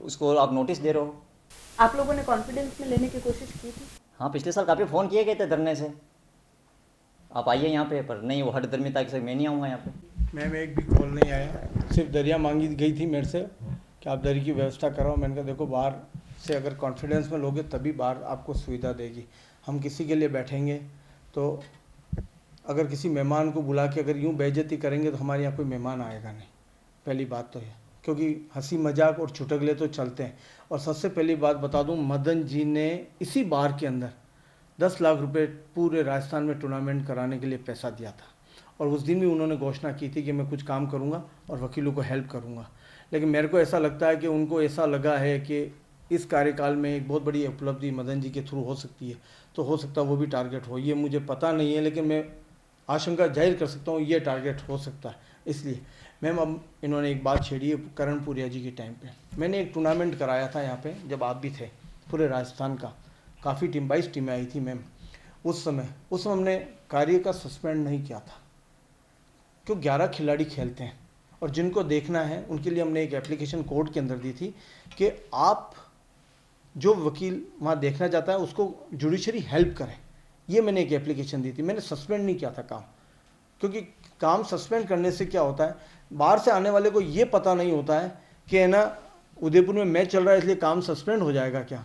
उसको आप नोटिस दे रहे हो। आप लोगों ने कॉन्फिडेंस में लेने की कोशिश की थी? हाँ, पिछले साल काफ़ी फ़ोन किए गए थे धरने से, आप आइए यहाँ पे, पर नहीं, वो हठधर्मिता के साथ मैं नहीं आऊँगा यहाँ पे। मैम एक भी कॉल नहीं आया, सिर्फ दरिया मांगी गई थी मेरे से कि आप दरी की व्यवस्था कराओ। मैंने कहा देखो बाहर से अगर कॉन्फिडेंस में लोगे तभी बाहर आपको सुविधा देगी। हम किसी के लिए बैठेंगे तो अगर किसी मेहमान को बुला के अगर यूँ बेइज्जती करेंगे तो हमारे यहाँ कोई मेहमान आएगा नहीं, पहली बात तो है, क्योंकि हंसी मजाक और चुटगले तो चलते हैं। और सबसे पहली बात बता दूँ, मदन जी ने इसी बार के अंदर 10 लाख रुपए पूरे राजस्थान में टूर्नामेंट कराने के लिए पैसा दिया था और उस दिन भी उन्होंने घोषणा की थी कि मैं कुछ काम करूंगा और वकीलों को हेल्प करूंगा। लेकिन मेरे को ऐसा लगता है कि उनको ऐसा लगा है कि इस कार्यकाल में एक बहुत बड़ी उपलब्धि मदन जी के थ्रू हो सकती है, तो हो सकता है वो भी टारगेट हो, ये मुझे पता नहीं है, लेकिन मैं आशंका जाहिर कर सकता हूँ ये टारगेट हो सकता है। इसलिए मैम अब इन्होंने एक बात छेड़ी है करणपुरिया जी के टाइम पे। मैंने एक टूर्नामेंट कराया था यहाँ पे जब आप भी थे, पूरे राजस्थान का, काफ़ी टीम 22 टीमें आई थी मैम। उस समय हमने कार्य का सस्पेंड नहीं किया था, क्यों 11 खिलाड़ी खेलते हैं और जिनको देखना है उनके लिए हमने एक एप्लीकेशन कोर्ट के अंदर दी थी कि आप जो वकील वहाँ देखना चाहता है उसको जुडिशरी हेल्प करें। ये मैंने एक एप्लीकेशन दी थी, मैंने सस्पेंड नहीं किया था काम, क्योंकि काम सस्पेंड करने से क्या होता है, बाहर से आने वाले को ये पता नहीं होता है कि है ना उदयपुर में मैच चल रहा है इसलिए काम सस्पेंड हो जाएगा क्या।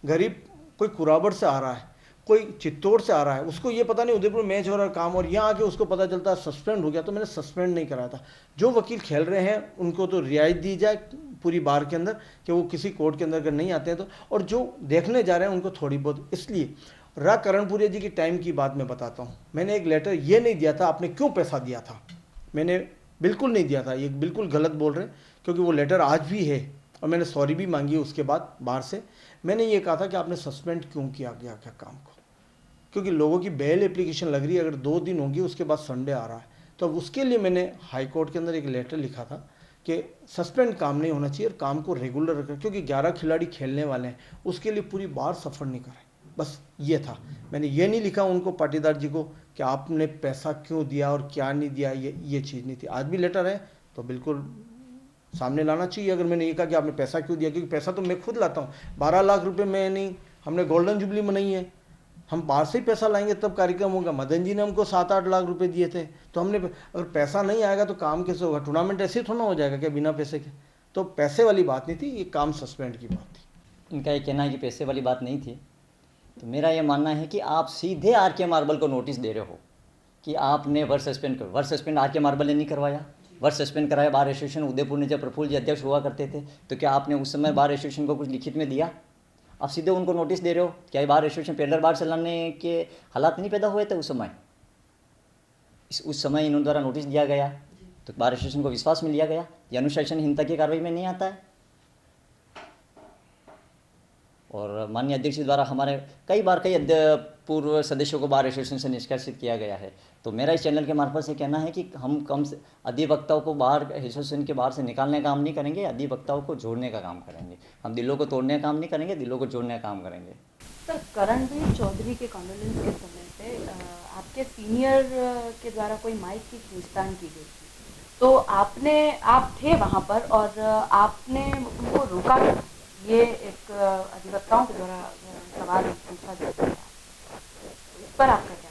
गरीब कोई कुराबड़ से आ रहा है, कोई चित्तौड़ से आ रहा है, उसको ये पता नहीं उदयपुर मैच हो रहा है काम, और यहाँ आके उसको पता चलता है सस्पेंड हो गया, तो मैंने सस्पेंड नहीं कराया था। जो वकील खेल रहे हैं उनको तो रियायत दी जाए पूरी बार के अंदर कि वो किसी कोर्ट के अंदर अगर नहीं आते हैं तो, और जो देखने जा रहे हैं उनको थोड़ी बहुत। इसलिए रा करणपुरिया जी की टाइम की बात मैं बताता हूँ। मैंने एक लेटर ये नहीं दिया था आपने क्यों पैसा दिया था, मैंने बिल्कुल नहीं दिया था, ये बिल्कुल गलत बोल रहे हैं, क्योंकि वो लेटर आज भी है और मैंने सॉरी भी मांगी उसके बाद बाहर से। मैंने ये कहा था कि आपने सस्पेंड क्यों किया गया क्या काम को, क्योंकि लोगों की बेल एप्लीकेशन लग रही है, अगर 2 दिन होंगी उसके बाद संडे आ रहा है, तो उसके लिए मैंने हाई कोर्ट के अंदर एक लेटर लिखा था कि सस्पेंड काम नहीं होना चाहिए और काम को रेगुलर रखें, क्योंकि 11 खिलाड़ी खेलने वाले हैं, उसके लिए पूरी बार सफ़र नहीं करें। बस ये था, मैंने ये नहीं लिखा उनको पाटीदार जी को कि आपने पैसा क्यों दिया और क्या नहीं दिया, ये चीज़ नहीं थी। आज भी लेटर है तो बिल्कुल सामने लाना चाहिए। अगर मैंने ये कहा कि आपने पैसा क्यों दिया, क्योंकि पैसा तो मैं खुद लाता हूँ, 12 लाख रुपए में नहीं, हमने गोल्डन जुबली मनाई है, हम बाहर से ही पैसा लाएंगे तब कार्यक्रम होगा। मदन जी ने हमको 7-8 लाख रुपए दिए थे, तो हमने, अगर पैसा नहीं आएगा तो काम कैसे होगा, टूर्नामेंट ऐसे ही थोड़ा हो जाएगा क्या बिना पैसे के। तो पैसे वाली बात नहीं थी, ये काम सस्पेंड की बात थी। इनका ये कहना है कि पैसे वाली बात नहीं थी, तो मेरा ये मानना है कि आप सीधे आर के मार्बल को नोटिस दे रहे हो कि आपने वर्ष सस्पेंड कर, वर्ष सस्पेंड आर के मार्बल ने नहीं करवाया, वर्ष सस्पेंड कराया बार एसोसिएशन उदयपुर ने। जब प्रफुल्ल जी अध्यक्ष हुआ करते थे तो क्या आपने उस समय बार एसोसिएशन को कुछ लिखित में दिया? आप सीधे उनको नोटिस दे रहे हो। क्या ये बार एसोसिएशन पेडलर बार चलाने के हालात नहीं पैदा हुए थे उस समय? उस समय इन द्वारा नोटिस दिया गया तो बार एसोसिएशन को विश्वास में लिया गया। ये अनुशासनहीनता की कार्रवाई में नहीं आता है। और माननीय अध्यक्ष जी द्वारा हमारे कई पूर्व सदस्यों को बार एसोसिएशन से निष्कासित किया गया है। तो मेरा इस चैनल के मार्फत से कहना है कि हम कम से अधिवक्ताओं को बार एसोसिएशन के बाहर से निकालने का काम नहीं करेंगे, अधिवक्ताओं को जोड़ने का काम करेंगे। हम दिलों को तोड़ने का काम नहीं करेंगे, दिलों को जोड़ने का काम करेंगे। सर, करणवीर चौधरी के कॉन्डोलेंस के समय पे आपके सीनियर के द्वारा कोई माइक की खींचतान की गई थी, तो आप थे वहाँ पर और आपने उनको रोका था, ये एक अधिवक्ताओं के द्वारा सवाल पूछा जाता है, इस पर आपका क्या?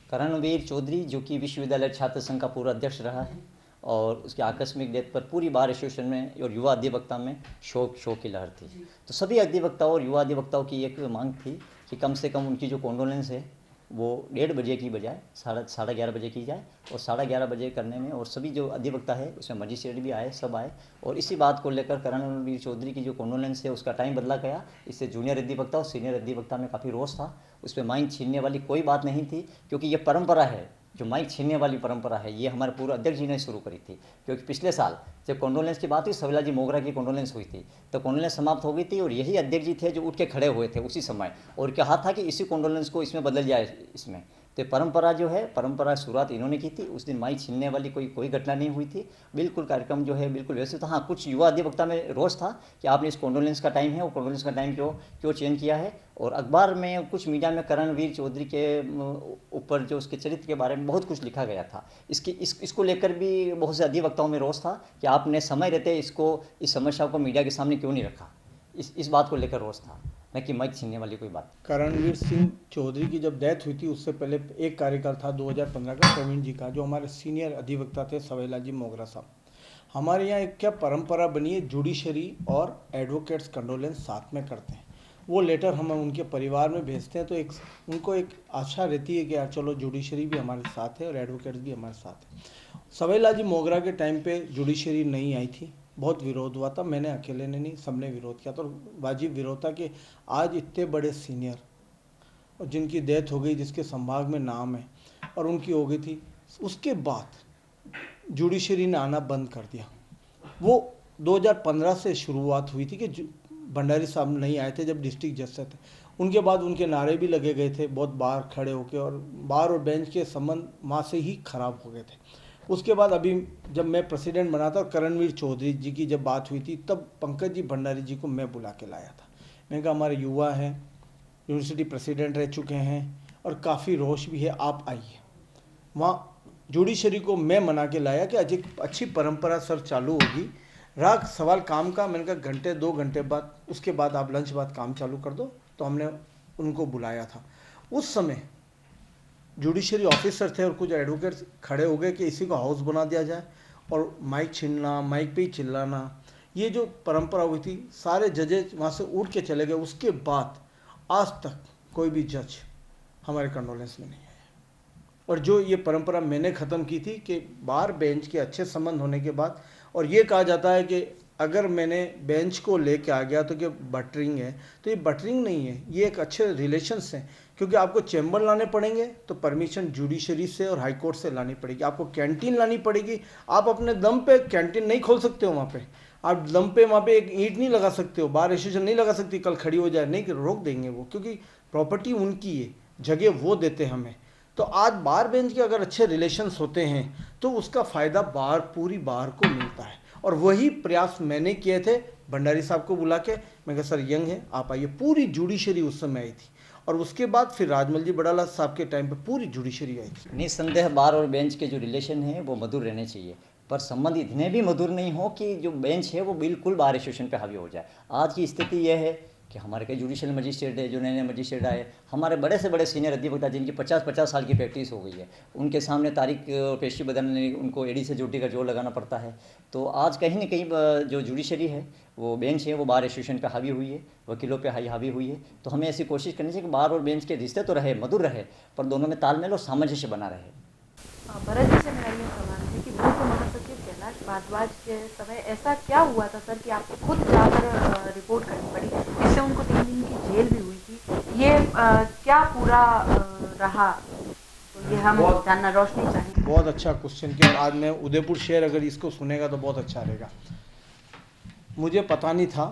करणवीर चौधरी जो कि विश्वविद्यालय छात्र संघ का पूर्व अध्यक्ष रहा है और उसके आकस्मिक डेथ पर पूरी बार एसोसिएशन में और युवा अधिवक्ता में शोक की लहर थी। तो सभी अधिवक्ताओं और युवा अधिवक्ताओं की एक मांग थी कि कम से कम उनकी जो कॉन्डोलेंस है वो 1:30 बजे की बजाय 11:30 बजे की जाए। और 11:30 बजे करने में, और सभी जो अधिवक्ता है उसमें मजिस्ट्रेट भी आए, सब आए, और इसी बात को लेकर करणवीर चौधरी की जो कॉन्डोलेंस है उसका टाइम बदला गया। इससे जूनियर अधिवक्ता और सीनियर अधिवक्ता में काफ़ी रोष था। उस पर माइक छीनने वाली कोई बात नहीं थी, क्योंकि ये परंपरा है, जो माइक छीनने वाली परंपरा है ये हमारे पूर्व अध्यक्ष जी ने शुरू करी थी। क्योंकि पिछले साल जब कॉन्डोलेंस की बात हुई, सवेला जी मोगरा की कॉन्डोलेंस हुई थी, तो कॉन्डोलेंस समाप्त हो गई थी और यही अध्यक्ष जी थे जो उठ के खड़े हुए थे उसी समय और कहा था कि इसी कॉन्डोलेंस को इसमें बदल जाए इसमें। तो परंपरा जो है, परंपरा शुरुआत इन्होंने की थी। उस दिन माइक छीनने वाली कोई घटना नहीं हुई थी। बिल्कुल कार्यक्रम जो है बिल्कुल वैसे था। हाँ, कुछ युवा अधिवक्ता में रोष था कि आपने इस कॉन्डोलेंस का टाइम है, वो कॉन्डोलेंस का टाइम क्यों चेंज किया है। और अखबार में कुछ मीडिया में करणवीर चौधरी के ऊपर जो उसके चरित्र के बारे में बहुत कुछ लिखा गया था। इसको लेकर भी बहुत से अधिवक्ताओं में रोष था कि आपने समय रहते इस समस्या को मीडिया के सामने क्यों नहीं रखा। इस बात को लेकर रोष था, न कि माइक छीनने वाली कोई बात। करणवीर सिंह चौधरी की जब डेथ हुई थी उससे पहले एक कार्यकाल था 2015 का प्रवीण जी का, जो हमारे सीनियर अधिवक्ता थे सवेला जी मोगरा साहब। हमारे यहाँ एक क्या परंपरा बनी है, जुडिशरी और एडवोकेट्स कंडोलेंस साथ में करते हैं। वो लेटर हम उनके परिवार में भेजते हैं तो उनको एक आशा रहती है कि यार चलो जुडिशरी भी हमारे साथ है और एडवोकेट्स भी हमारे साथ है। सवेला जी मोगरा के टाइम पे जुडिशरी नहीं आई थी, बहुत विरोध हुआ था। मैंने अकेले ने नहीं, सबने विरोध किया था और वाजिब विरोध था कि आज इतने बड़े सीनियर और जिनकी डेथ हो गई, जिसके संभाग में नाम है और उनकी हो गई थी, उसके बाद जुडिशरी ने आना बंद कर दिया। वो 2015 से शुरुआत हुई थी कि भंडारी साहब नहीं आए थे जब डिस्ट्रिक्ट जज थे। उनके बाद उनके नारे भी लगे गए थे बहुत बार खड़े होके, और बार और बेंच के संबंध वहाँ से ही खराब हो गए थे। उसके बाद अभी जब मैं प्रेसिडेंट बना था और करणवीर चौधरी जी की जब बात हुई थी, तब पंकज जी भंडारी जी को मैं बुला के लाया था। मैंने कहा हमारे युवा हैं, यूनिवर्सिटी प्रेसिडेंट रह चुके हैं और काफ़ी रोष भी है, आप आइए। वहाँ जुडिशरी को मैं मना के लाया कि आज एक अच्छी परंपरा सर चालू होगी, राग सवाल काम का। मैंने कहा घंटे 2 घंटे बाद, उसके बाद आप लंच बाद काम चालू कर दो। तो हमने उनको बुलाया था। उस समय जुडिशरी ऑफिसर थे और कुछ एडवोकेट्स खड़े हो गए कि इसी को हाउस बना दिया जाए और माइक छीनना, माइक पे ही चिल्लाना, ये जो परंपरा हुई थी, सारे जजेज वहाँ से उठ के चले गए। उसके बाद आज तक कोई भी जज हमारे कंडोलेंस में नहीं आया। और जो ये परंपरा मैंने ख़त्म की थी कि बार बेंच के अच्छे संबंध होने के बाद, और ये कहा जाता है कि अगर मैंने बेंच को लेके आ गया तो कि बटरिंग है, तो ये बटरिंग नहीं है, ये एक अच्छे रिलेशंस हैं। क्योंकि आपको चैम्बर लाने पड़ेंगे तो परमिशन जुडिशरी से और हाई कोर्ट से लानी पड़ेगी, आपको कैंटीन लानी पड़ेगी। आप अपने दम पे कैंटीन नहीं खोल सकते हो वहाँ पे, आप दम पे वहाँ पे एक ईंट नहीं लगा सकते हो, बार एसोसिएशन नहीं लगा सकती, कल खड़ी हो जाए, नहीं रोक देंगे वो, क्योंकि प्रॉपर्टी उनकी है, जगह वो देते हमें। तो आज बार बेंच के अगर अच्छे रिलेशंस होते हैं तो उसका फ़ायदा पूरी बार को मिलता है। और वही प्रयास मैंने किए थे, भंडारी साहब को बुला के मैं कहा सर यंग है आप आइए, पूरी जुडिशरी उस समय आई थी। और उसके बाद फिर राजमल जी बड़ाला साहब के टाइम पे पूरी जुडिशरी आई थी। निस्संदेह बार और बेंच के जो रिलेशन है वो मधुर रहने चाहिए, पर संबंध इतने भी मधुर नहीं हो कि जो बेंच है वो बिल्कुल बार एसोसिएशन पे हावी हो जाए। आज की स्थिति यह है कि हमारे कई जुडिशियल मजिस्ट्रेट है, जो नए नए मजिस्ट्रेट आए, हमारे बड़े से बड़े सीनियर अधिवक्ता जिनकी 50-50 साल की प्रैक्टिस हो गई है, उनके सामने तारीख और पेशी बदलने उनको एडी से जोटी का जोर लगाना पड़ता है। तो आज कहीं ना कहीं जो जुडिशरी है, वो बेंच है, वो बार एसोसिएशन पे हावी हुई है, वकीलों पे हावी हुई है। तो हमें ऐसी कोशिश करनी चाहिए कि बार और बेंच के रिश्ते तो रहे, मधुर रहे, पर दोनों में तालमेल और सामंजस्य बना रहे। भरत जी से मेरा ये सवाल है कि भूत महासचिव कैलाश भारद्वाज के समय ऐसा क्या हुआ था सर कि आपको खुद जाकर रिपोर्ट करनी पड़ी, जिससे उनको 3 दिन की जेल भी हुई थी? ये क्या पूरा रहा, तो ये हम जानना रोशनी चाहेंगे। बहुत अच्छा क्वेश्चन किया। आज मैं उदयपुर शहर अगर इसको सुनेगा तो बहुत अच्छा रहेगा। मुझे पता नहीं था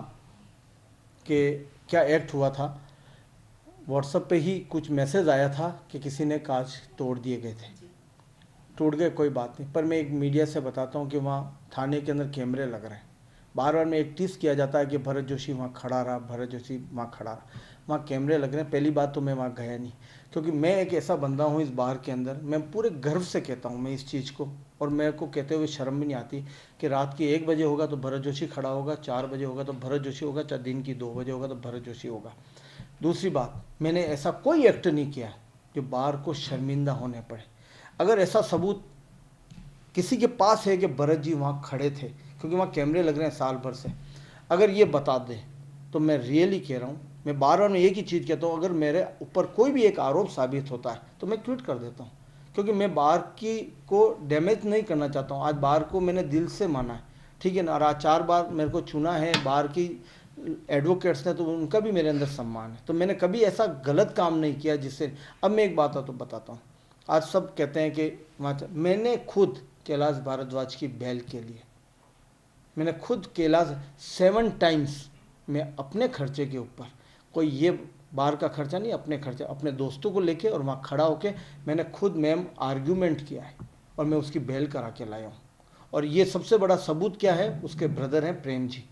कि क्या एक्ट हुआ था, व्हाट्सएप पे ही कुछ मैसेज आया था कि किसी ने कांच तोड़ दिए गए थे। टूट गए कोई बात नहीं, पर मैं एक मीडिया से बताता हूँ कि वहाँ थाने के अंदर कैमरे लग रहे हैं, बार बार में एक टीस किया जाता है कि भरत जोशी वहाँ खड़ा रहा, भरत जोशी वहाँ खड़ा रहा, वहाँ कैमरे लग रहे हैं। पहली बात तो मैं वहाँ गया नहीं, क्योंकि मैं एक ऐसा बंदा हूँ इस बार के अंदर, मैं पूरे गर्व से कहता हूँ मैं इस चीज़ को, और मेरे को कहते हुए शर्म भी नहीं आती कि रात की 1 बजे होगा तो भरत जोशी खड़ा होगा, 4 बजे होगा तो भरत जोशी होगा, चाहे दिन की 2 बजे होगा तो भरत जोशी होगा। दूसरी बात, मैंने ऐसा कोई एक्ट नहीं किया जो बार को शर्मिंदा होने पड़े। अगर ऐसा सबूत किसी के पास है कि भरत जी वहाँ खड़े थे, क्योंकि वहाँ कैमरे लग रहे हैं साल भर से, अगर ये बता दे तो मैं रियली कह रहा हूँ, मैं बार बार में एक ही चीज़ कहता हूँ, अगर मेरे ऊपर कोई भी एक आरोप साबित होता है तो मैं क्विट कर देता हूँ, क्योंकि मैं बार की को डैमेज नहीं करना चाहता हूँ। आज बार को मैंने दिल से माना है, ठीक है ना, और आज 4 बार मेरे को चुना है बार की एडवोकेट्स ने, तो उनका भी मेरे अंदर सम्मान है। तो मैंने कभी ऐसा गलत काम नहीं किया जिससे, अब मैं एक बात तो बताता हूँ। आज सब कहते हैं कि मैंने खुद कैलाश भारद्वाज की बेल के लिए, मैंने खुद कैलाश 7 टाइम्स मैं अपने खर्चे के ऊपर, कोई ये बार का खर्चा नहीं, अपने खर्चा, अपने दोस्तों को लेके और वहाँ खड़ा होके मैंने खुद मैम आर्ग्यूमेंट किया है और मैं उसकी बेल करा के लाया हूँ। और ये सबसे बड़ा सबूत क्या है, उसके ब्रदर हैं प्रेम जी।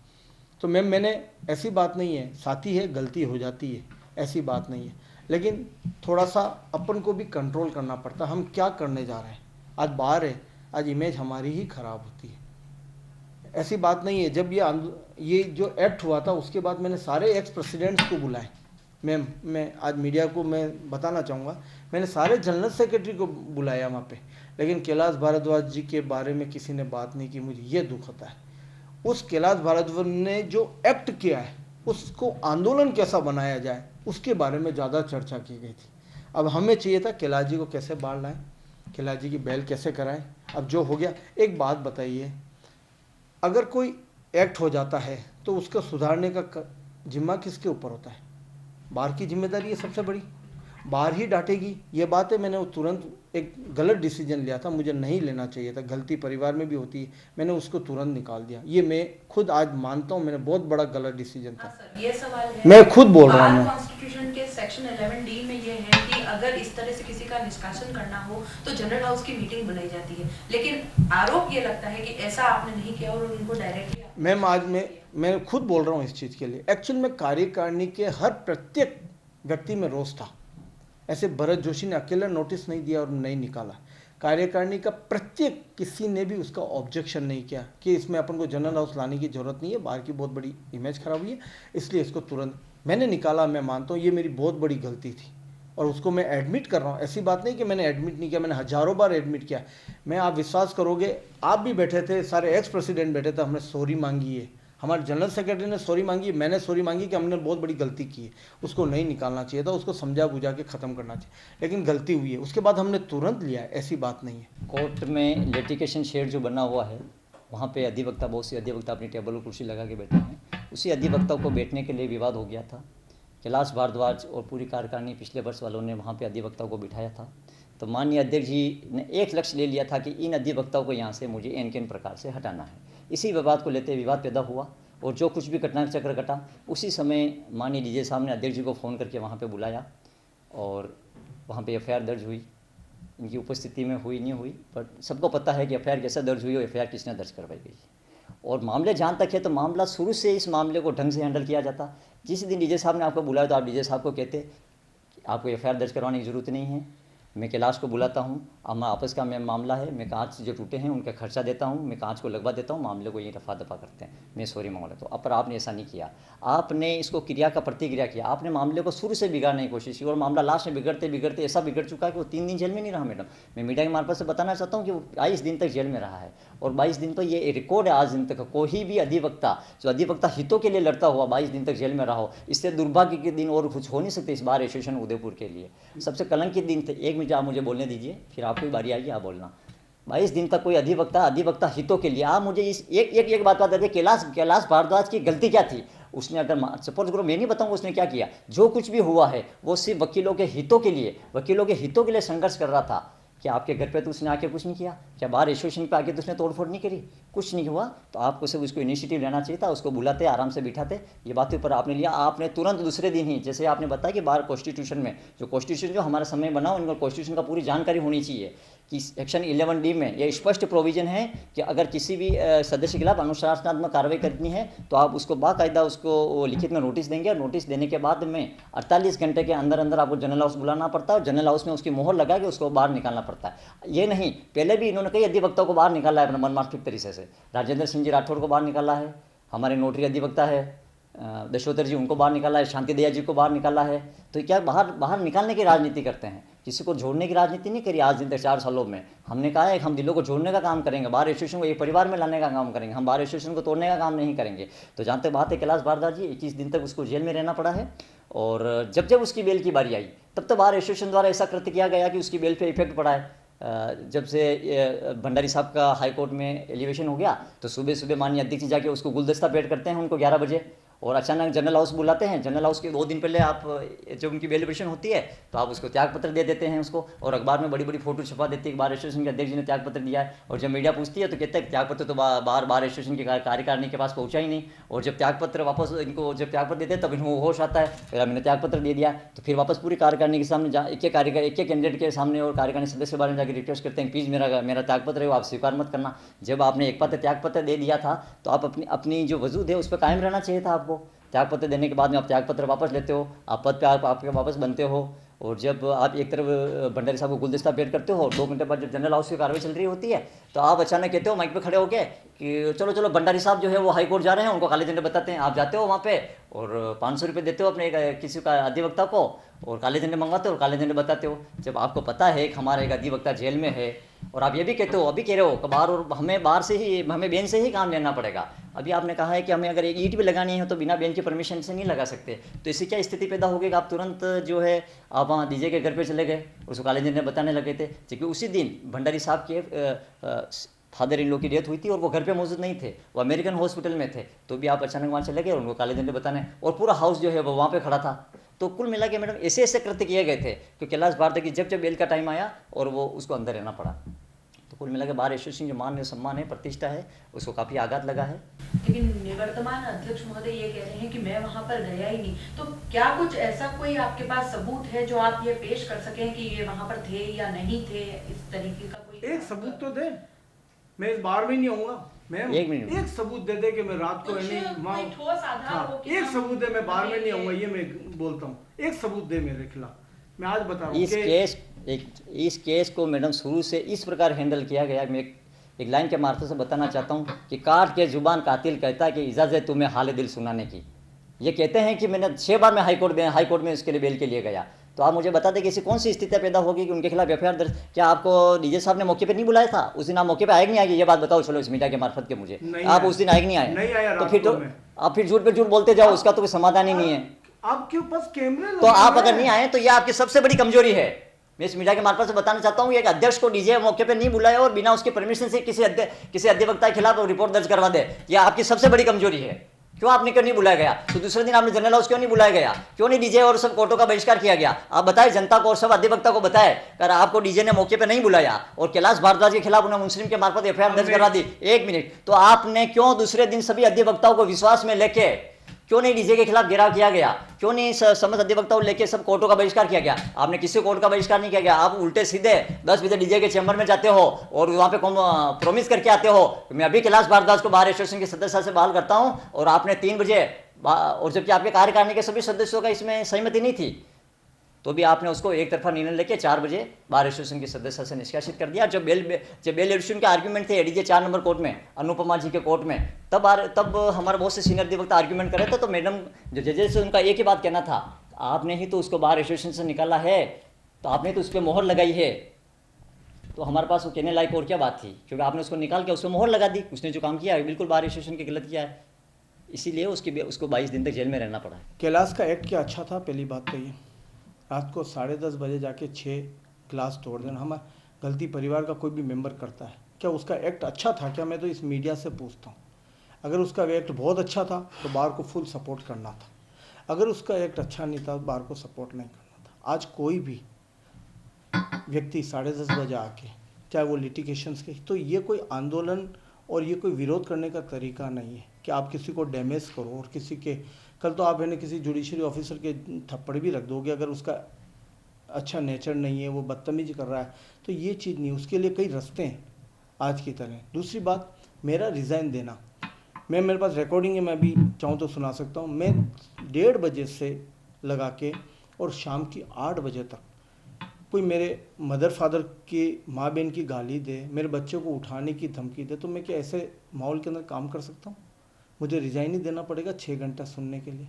तो मैम मैंने, ऐसी बात नहीं है, साथी है गलती हो जाती है, ऐसी बात नहीं है, लेकिन थोड़ा सा अपन को भी कंट्रोल करना पड़ता। हम क्या करने जा रहे हैं, आज बाहर है, आज इमेज हमारी ही खराब होती है, ऐसी बात नहीं है। जब ये जो एक्ट हुआ था उसके बाद मैंने सारे एक्स प्रेसिडेंट्स को बुलाए। मैं आज मीडिया को मैं बताना चाहूँगा, मैंने सारे जनरल सेक्रेटरी को बुलाया वहाँ पे, लेकिन कैलाश भारद्वाज जी के बारे में किसी ने बात नहीं की। मुझे ये दुख होता है, उस कैलाश भारद्वाज ने जो एक्ट किया है उसको आंदोलन कैसा बनाया जाए उसके बारे में ज़्यादा चर्चा की गई थी। अब हमें चाहिए था कैलाश जी को कैसे बाहर लाएं, कैलाश जी की बेल कैसे कराएं। अब जो हो गया, एक बात बताइए, अगर कोई एक्ट हो जाता है तो उसको सुधारने का जिम्मा किसके ऊपर होता है? बार की जिम्मेदारी है सबसे बड़ी, बार ही डांटेगी। ये बात है, मैंने तुरंत एक गलत डिसीजन लिया था, मुझे नहीं लेना चाहिए था, गलती परिवार में भी होती है, मैंने उसको तुरंत निकाल दिया। ये मैं खुद आज मानता हूँ, मैंने बहुत बड़ा गलत डिसीजन था। ये सवाल है, मैं खुद बोल रहा हूँ, कॉन्स्टिट्यूशन के सेक्शन 11D में ये है कि अगर इस तरह से किसी का निष्कासन करना हो तो जनरल हाउस की मीटिंग बुलाई जाती है, लेकिन आरोप ये लगता है कि ऐसा आपने नहीं किया और उनको डायरेक्टली। मैम आज मैं खुद बोल रहा हूँ इस चीज़ के लिए, एक्चुअल में कार्यकारिणी के हर प्रत्येक व्यक्ति में रोष था। ऐसे भरत जोशी ने अकेला नोटिस नहीं दिया और नहीं निकाला, कार्यकारिणी का प्रत्येक किसी ने भी उसका ऑब्जेक्शन नहीं किया कि इसमें अपन को जनरल हाउस लाने की जरूरत नहीं है, बाहर की बहुत बड़ी इमेज खराब हुई है, इसलिए इसको तुरंत मैंने निकाला। मैं मानता हूँ ये मेरी बहुत बड़ी गलती थी और उसको मैं एडमिट कर रहा हूँ। ऐसी बात नहीं कि मैंने एडमिट नहीं किया, मैंने हज़ारों बार एडमिट किया। मैं, आप विश्वास करोगे, आप भी बैठे थे, सारे एक्स प्रेसिडेंट बैठे थे, हमने सॉरी मांगी है, हमारे जनरल सेक्रेटरी ने सॉरी मांगी, मैंने सॉरी मांगी कि हमने बहुत बड़ी गलती की है, उसको नहीं निकालना चाहिए था, उसको समझा बुझा के ख़त्म करना चाहिए, लेकिन गलती हुई है, उसके बाद हमने तुरंत लिया है, ऐसी बात नहीं है। कोर्ट में लिटिगेशन शेड जो बना हुआ है वहाँ पे अधिवक्ता, बहुत सी अधिवक्ता अपनी टेबल और कुर्सी लगा के बैठे हैं। उसी अधिवक्ता को बैठने के लिए विवाद हो गया था। कैलाश भारद्वाज और पूरी कार्यकारिणी पिछले वर्ष वालों ने वहाँ पे अधिवक्ता को बिठाया था। तो माननीय अध्यक्ष जी ने एक लक्ष्य ले लिया था कि इन अधिवक्ताओं को यहाँ से मुझे एन प्रकार से हटाना है। इसी विवाद को लेते विवाद पैदा हुआ और जो कुछ भी घटना चक्र घटा उसी समय माननीय डीजे साहब ने अध्यक्ष जी को फ़ोन करके वहाँ पे बुलाया और वहाँ पे एफआईआर दर्ज हुई। इनकी उपस्थिति में हुई नहीं हुई, पर सबको पता है कि एफआईआर कैसे दर्ज हुई और एफआईआर किसने दर्ज करवाई गई। और मामले जहाँ तक है तो मामला शुरू से इस मामले को ढंग से हैंडल किया जाता। जिस दिन डीजे साहब ने आपको बुलाया तो आप डीजे साहब को कहते कि आपको एफआईआर दर्ज करवाने की ज़रूरत नहीं है, मैं कैलाश को बुलाता हूँ, हमारा आपस का मैं मामला है, मैं कांच जो टूटे हैं उनका खर्चा देता हूँ, मैं कांच को लगवा देता हूँ, मामले को यही रफा दफा करते हैं, मैं सॉरी मांग लेता हूँ। पर आपने ऐसा नहीं किया, आपने इसको क्रिया का प्रतिक्रिया किया, आपने मामले को शुरू से बिगाड़ने की कोशिश की और मामला लास्ट में बिगड़ते बिगड़ते ऐसा बिगड़ चुका है कि वो 3 दिन जेल में नहीं रहा। मैडम, मैं मीडिया के मार्फत से बताना चाहता हूँ कि वो 22 दिन तक जेल में रहा है और 22 दिन पर ये रिकॉर्ड है आज दिन तक। कोई भी अधिवक्ता जो अधिवक्ता हितों के लिए लड़ता हुआ 22 दिन तक जेल में रहा हो, इससे दुर्भाग्य के दिन और कुछ हो नहीं सकते इस बार एसोसिएशन उदयपुर के लिए। सबसे कलंकित दिन थे। 1 मिनट आप मुझे बोलने दीजिए, फिर आपकी बारी आएगी, आप बोलना। 22 दिन तक कोई अधिवक्ता हितों के लिए, आप मुझे इस एक बात बता दें, कैलाश भारद्वाज की गलती क्या थी? उसने अगर सपोज करो, मैं नहीं बताऊंगा उसने क्या किया, जो कुछ भी हुआ है वो सिर्फ वकीलों के हितों के लिए संघर्ष कर रहा था। क्या आपके घर पे तो उसने आके कुछ नहीं किया? क्या बाहर एसोसिएशन पे आके तो उसने तोड़फोड़ नहीं करी? कुछ नहीं हुआ। तो आपको सिर्फ उसको इनिशिएटिव लेना चाहिए था, उसको बुलाते, आराम से बिठाते, ये बातें ऊपर आपने लिया। आपने तुरंत दूसरे दिन ही, जैसे आपने बताया कि बाहर कॉन्स्टिट्यूशन में जो हमारा समय बना, उनको कॉन्स्टिट्यूशन का पूरी जानकारी होनी चाहिए कि सेक्शन 11D में यह स्पष्ट प्रोविजन है कि अगर किसी भी सदस्य के खिलाफ अनुशासनात्मक कार्रवाई करनी है तो आप उसको बाकायदा उसको लिखित में नोटिस देंगे और नोटिस देने के बाद में 48 घंटे के अंदर अंदर आपको जनरल हाउस बुलाना पड़ता है और जनरल हाउस में उसकी मोहर लगा के उसको बाहर निकालना पड़ता है। ये नहीं, पहले भी इन्होंने कई अधिवक्ताओं को बाहर निकाला है अपने मनमाफिक तरीके से। राजेंद्र सिंह जी राठौड़ को बाहर निकाला है, हमारे नोटरी अधिवक्ता है दशोधर जी, उनको बाहर निकाला है, शांति दया जी को बाहर निकाला है। तो क्या बाहर निकालने की राजनीति करते हैं, किसी को जोड़ने की राजनीति नहीं करी आज दिन तक 4 सालों में। हमने कहा है कि हम दिलों को जोड़ने का काम करेंगे, बार एसोसिएशन को एक परिवार में लाने का काम करेंगे, हम बार एसोसिएशन को तोड़ने का काम नहीं करेंगे। तो जहाँ तक बात है कैलाश भारद्वाज जी, 21 दिन तक उसको जेल में रहना पड़ा है और जब उसकी बेल की बारी आई तब बार एसोसिएशन द्वारा ऐसा कृत्य किया गया कि उसकी बेल पर इफेक्ट पड़ा है। जब से भंडारी साहब का हाई कोर्ट में एलिवेशन हो गया तो सुबह माननीय अध्यक्ष जाके उसको गुलदस्ता भेंट करते हैं उनको 11 बजे और अचानक जनरल हाउस बुलाते हैं। जनरल हाउस के 2 दिन पहले आप जब उनकी वेलिब्रेशन होती है तो आप उसको त्यागपत्र दे देते हैं उसको, और अखबार में बड़ी बड़ी फोटो छपा देती है कि बार एसोसिएशन के अध्यक्ष जी ने त्यागपत्र दिया है। और जब मीडिया पूछती है तो कहते हैं त्यागपत्र तो बार एसोसिएशन के कार्यकारिणी के पास पहुंचा ही नहीं। और जब त्यागपत्र वापस इनको त्यागपत्र देते हैं तब इनको होश आता है, फिर मैंने त्यागपत्र दे दिया। तो फिर वापस पूरी कार्यकारिणी के सामने एक कैंडिडेट के सामने और कार्यकारिणी सदस्य के बारे में जाकर रिक्वेस्ट करते हैं प्लीज़ मेरा त्यागपत्र है वो आप स्वीकार मत करना। जब आपने एक पत्र त्यागपत्र दे दिया था तो आप अपनी जो वजूद है उस पर कायम रहना चाहिए था आपको। त्यागपत्र देने के बाद में आप त्यागपत्र वापस लेते हो, आप पद पे आपके वापस बनते हो। और जब आप एक तरफ भंडारी साहब को गुलदस्ता भेंट करते हो और 2 घंटे बाद जब जनरल हाउस की कार्रवाई चल रही होती है तो आप अचानक कहते हो माइक पे खड़े होके कि चलो भंडारी साहब जो है वो हाई कोर्ट जा रहे हैं, उनको काले झंडे बताते हैं। आप जाते हो वहाँ पे और 500 रुपये देते हो अपने किसी का अधिवक्ता को और काले झंडे मंगवाते हो और काले झंडे बताते हो। जब आपको पता है कि हमारा एक अधिवक्ता जेल में है और आप ये भी कहते हो, अभी कह रहे हो कि हमें बेन से ही काम लेना पड़ेगा। अभी आपने कहा है कि हमें अगर एक ईंट भी लगानी है तो बिना बेन की परमिशन से नहीं लगा सकते। तो इससे क्या स्थिति पैदा होगी कि आप तुरंत जो है आप वहाँ डीजे के घर पे चले गए, उसको काले झंडे बताने लगे थे, क्योंकि उसी दिन भंडारी साहब के फादर इन लोग की डेथ हुई थी और वो घर पे मौजूद नहीं थे, वो अमेरिकन हॉस्पिटल में थे। तो भी आप अचानक वहाँ चले गए और उनको काले झंडे बताने, और पूरा हाउस जो है वो वहाँ पे खड़ा था। तो कुल मिला के मैडम ऐसे कृत्य किए गए थे कि कैलाश भारद्वाज की जब बेल का टाइम आया और वो उसको अंदर रहना पड़ा। तो कुल मिला के बार एसोसिएशन जो मान सम्मान है, प्रतिष्ठा है, उसको काफ़ी आघात लगा है। लेकिन निवर्तमान अध्यक्ष महोदय ये कह रहे हैं कि मैं वहां पर गया ही नहीं। तो क्या कुछ ऐसा कोई आपके पास सबूत है जो आप ये पेश कर सकें कि ये वहां पर थे या नहीं थे? इस तरीके का कोई एक सबूत तो दे। मैं इस बार में नहीं आऊंगा, मैं एक सबूत दे कि मैं रात को एक सबूत दे, मैं बार में नहीं आऊंगा, ये मैं बोलता हूँ। एक सबूत दे मेरे खिलाफ, मैं आज बता रहा हूँ। इस केस को मैडम शुरू से इस प्रकार हैंडल किया गया। मैं एक लाइन के मार्फत से बताना चाहता हूँ कि काट के जुबान कातिल कहता है कि इजाज़त तुम्हें हाल दिल सुनाने की। ये कहते हैं कि मैंने 6 बार मैं हाई कोर्ट में इसके लिए बेल के लिए गया। तो आप मुझे बता दें कि ऐसी कौन सी स्थितियाँ पैदा होगी कि उनके खिलाफ एफआईआर दर्ज। क्या आपको डीजे साहब ने मौके पे नहीं बुलाया था उस दिन? आप मौके पे आए कि नहीं आए, ये बात बताओ चलो इस मीडिया के मार्फत के मुझे। आप उस दिन आए कि नहीं आए? नहीं आया। तो फिर तो आप फिर झूठ पे झूठ बोलते जाओ, उसका तो कोई समाधान ही नहीं है। आपके पास कैमरे तो आप अगर नहीं आए तो ये आपकी सबसे बड़ी कमजोरी है। मैं इस मीडिया के मार्फत से बताना चाहता हूँ, एक अध्यक्ष को डीजे मौके पे नहीं बुलाया और बिना उसके परमिशन से किसी अधिवक्ता के खिलाफ रिपोर्ट दर्ज करवा दे, ये आपकी सबसे बड़ी कमजोरी है। क्यों आपने क्यों नहीं बुलाया गया? तो दूसरे दिन आपने जनरल हाउस क्यों नहीं बुलाया गया? क्यों नहीं डीजे और सब कोर्टों का बहिष्कार किया गया? आप बताएं जनता को और सब अधिवक्ता को बताएं, अगर आपको डीजे ने मौके पे नहीं बुलाया और कैलाश भारद्वाज के खिलाफ उन्होंने मुस्लिम के मार्फत एफआईआर दर्ज करवा दी, 1 मिनट, तो आपने क्यों दूसरे दिन सभी अधिवक्ताओं को विश्वास में लेके क्यों नहीं डीजे के खिलाफ घेराव किया गया? क्यों नहीं समस्त अधिवक्ताओं लेके सब कोर्टों का बहिष्कार किया गया? आपने किसी कोर्ट का बहिष्कार नहीं किया गया। आप उल्टे सीधे 10 बजे डीजे के चैम्बर में जाते हो और वहां पे प्रॉमिस करके आते हो मैं अभी कैलाश भारद्वाज को बार एसोसिएशन के सदस्य से बहाल करता हूं, और आपने 3 बजे, और जबकि आपके कार्यकारिणी के सभी सदस्यों का इसमें सहमति नहीं थी, तो भी आपने उसको एक तरफा निर्णय लेके 4 बजे बार एसोसिएशन के सदस्य से निष्कासित कर दिया। जब बेल एडिशन के आर्ग्यूमेंट थे एडीजे 4 नंबर कोर्ट में, अनुपमा जी के कोर्ट में, तब हमारे बहुत से सीनियर अधिवक्ता आर्ग्यूमेंट कर रहे थे, तो मैडम जो जजेस से उनका एक ही बात कहना था, आपने ही तो उसको बार एसोसिएशन से निकाला है, तो आपने तो उस पर मोहर लगाई है, तो हमारे पास वो कहने लायक और क्या बात थी? क्योंकि आपने उसको निकाल के उसको मोहर लगा दी। उसने जो काम किया है बिल्कुल बार एसोसिएशन के गलत किया है, इसीलिए उसको 22 दिन तक जेल में रहना पड़ा है। कैलाश का एक्ट क्या अच्छा था? पहली बात तो ये, रात को 10:30 बजे जाके 6 ग्लास तोड़ देना, हमारा गलती परिवार का कोई भी मेंबर करता है। क्या उसका एक्ट अच्छा था क्या? मैं तो इस मीडिया से पूछता हूँ। अगर उसका एक्ट बहुत अच्छा था तो बार को फुल सपोर्ट करना था, अगर उसका एक्ट अच्छा नहीं था बार को सपोर्ट नहीं करना था। आज कोई भी व्यक्ति 10:30 बजे आके, चाहे वो लिटिगेशंस के, तो ये कोई आंदोलन और ये कोई विरोध करने का तरीका नहीं है कि आप किसी को डैमेज करो और किसी के, कल तो आप है ना किसी जुडिशरी ऑफिसर के थप्पड़ भी रख दोगे अगर उसका अच्छा नेचर नहीं है, वो बदतमीजी कर रहा है, तो ये चीज़ नहीं। उसके लिए कई रास्ते हैं आज की तरह। दूसरी बात, मेरा रिज़ाइन देना, मेरे पास रिकॉर्डिंग है, मैं अभी चाहूँ तो सुना सकता हूँ। मैं 1:30 बजे से लगा के और शाम की 8 बजे तक कोई मेरे मदर फादर की माँ बहन की गाली दे, मेरे बच्चों को उठाने की धमकी दे, तो मैं क्या ऐसे माहौल के अंदर काम कर सकता हूँ? मुझे रिज़ाइन ही देना पड़ेगा 6 घंटा सुनने के लिए।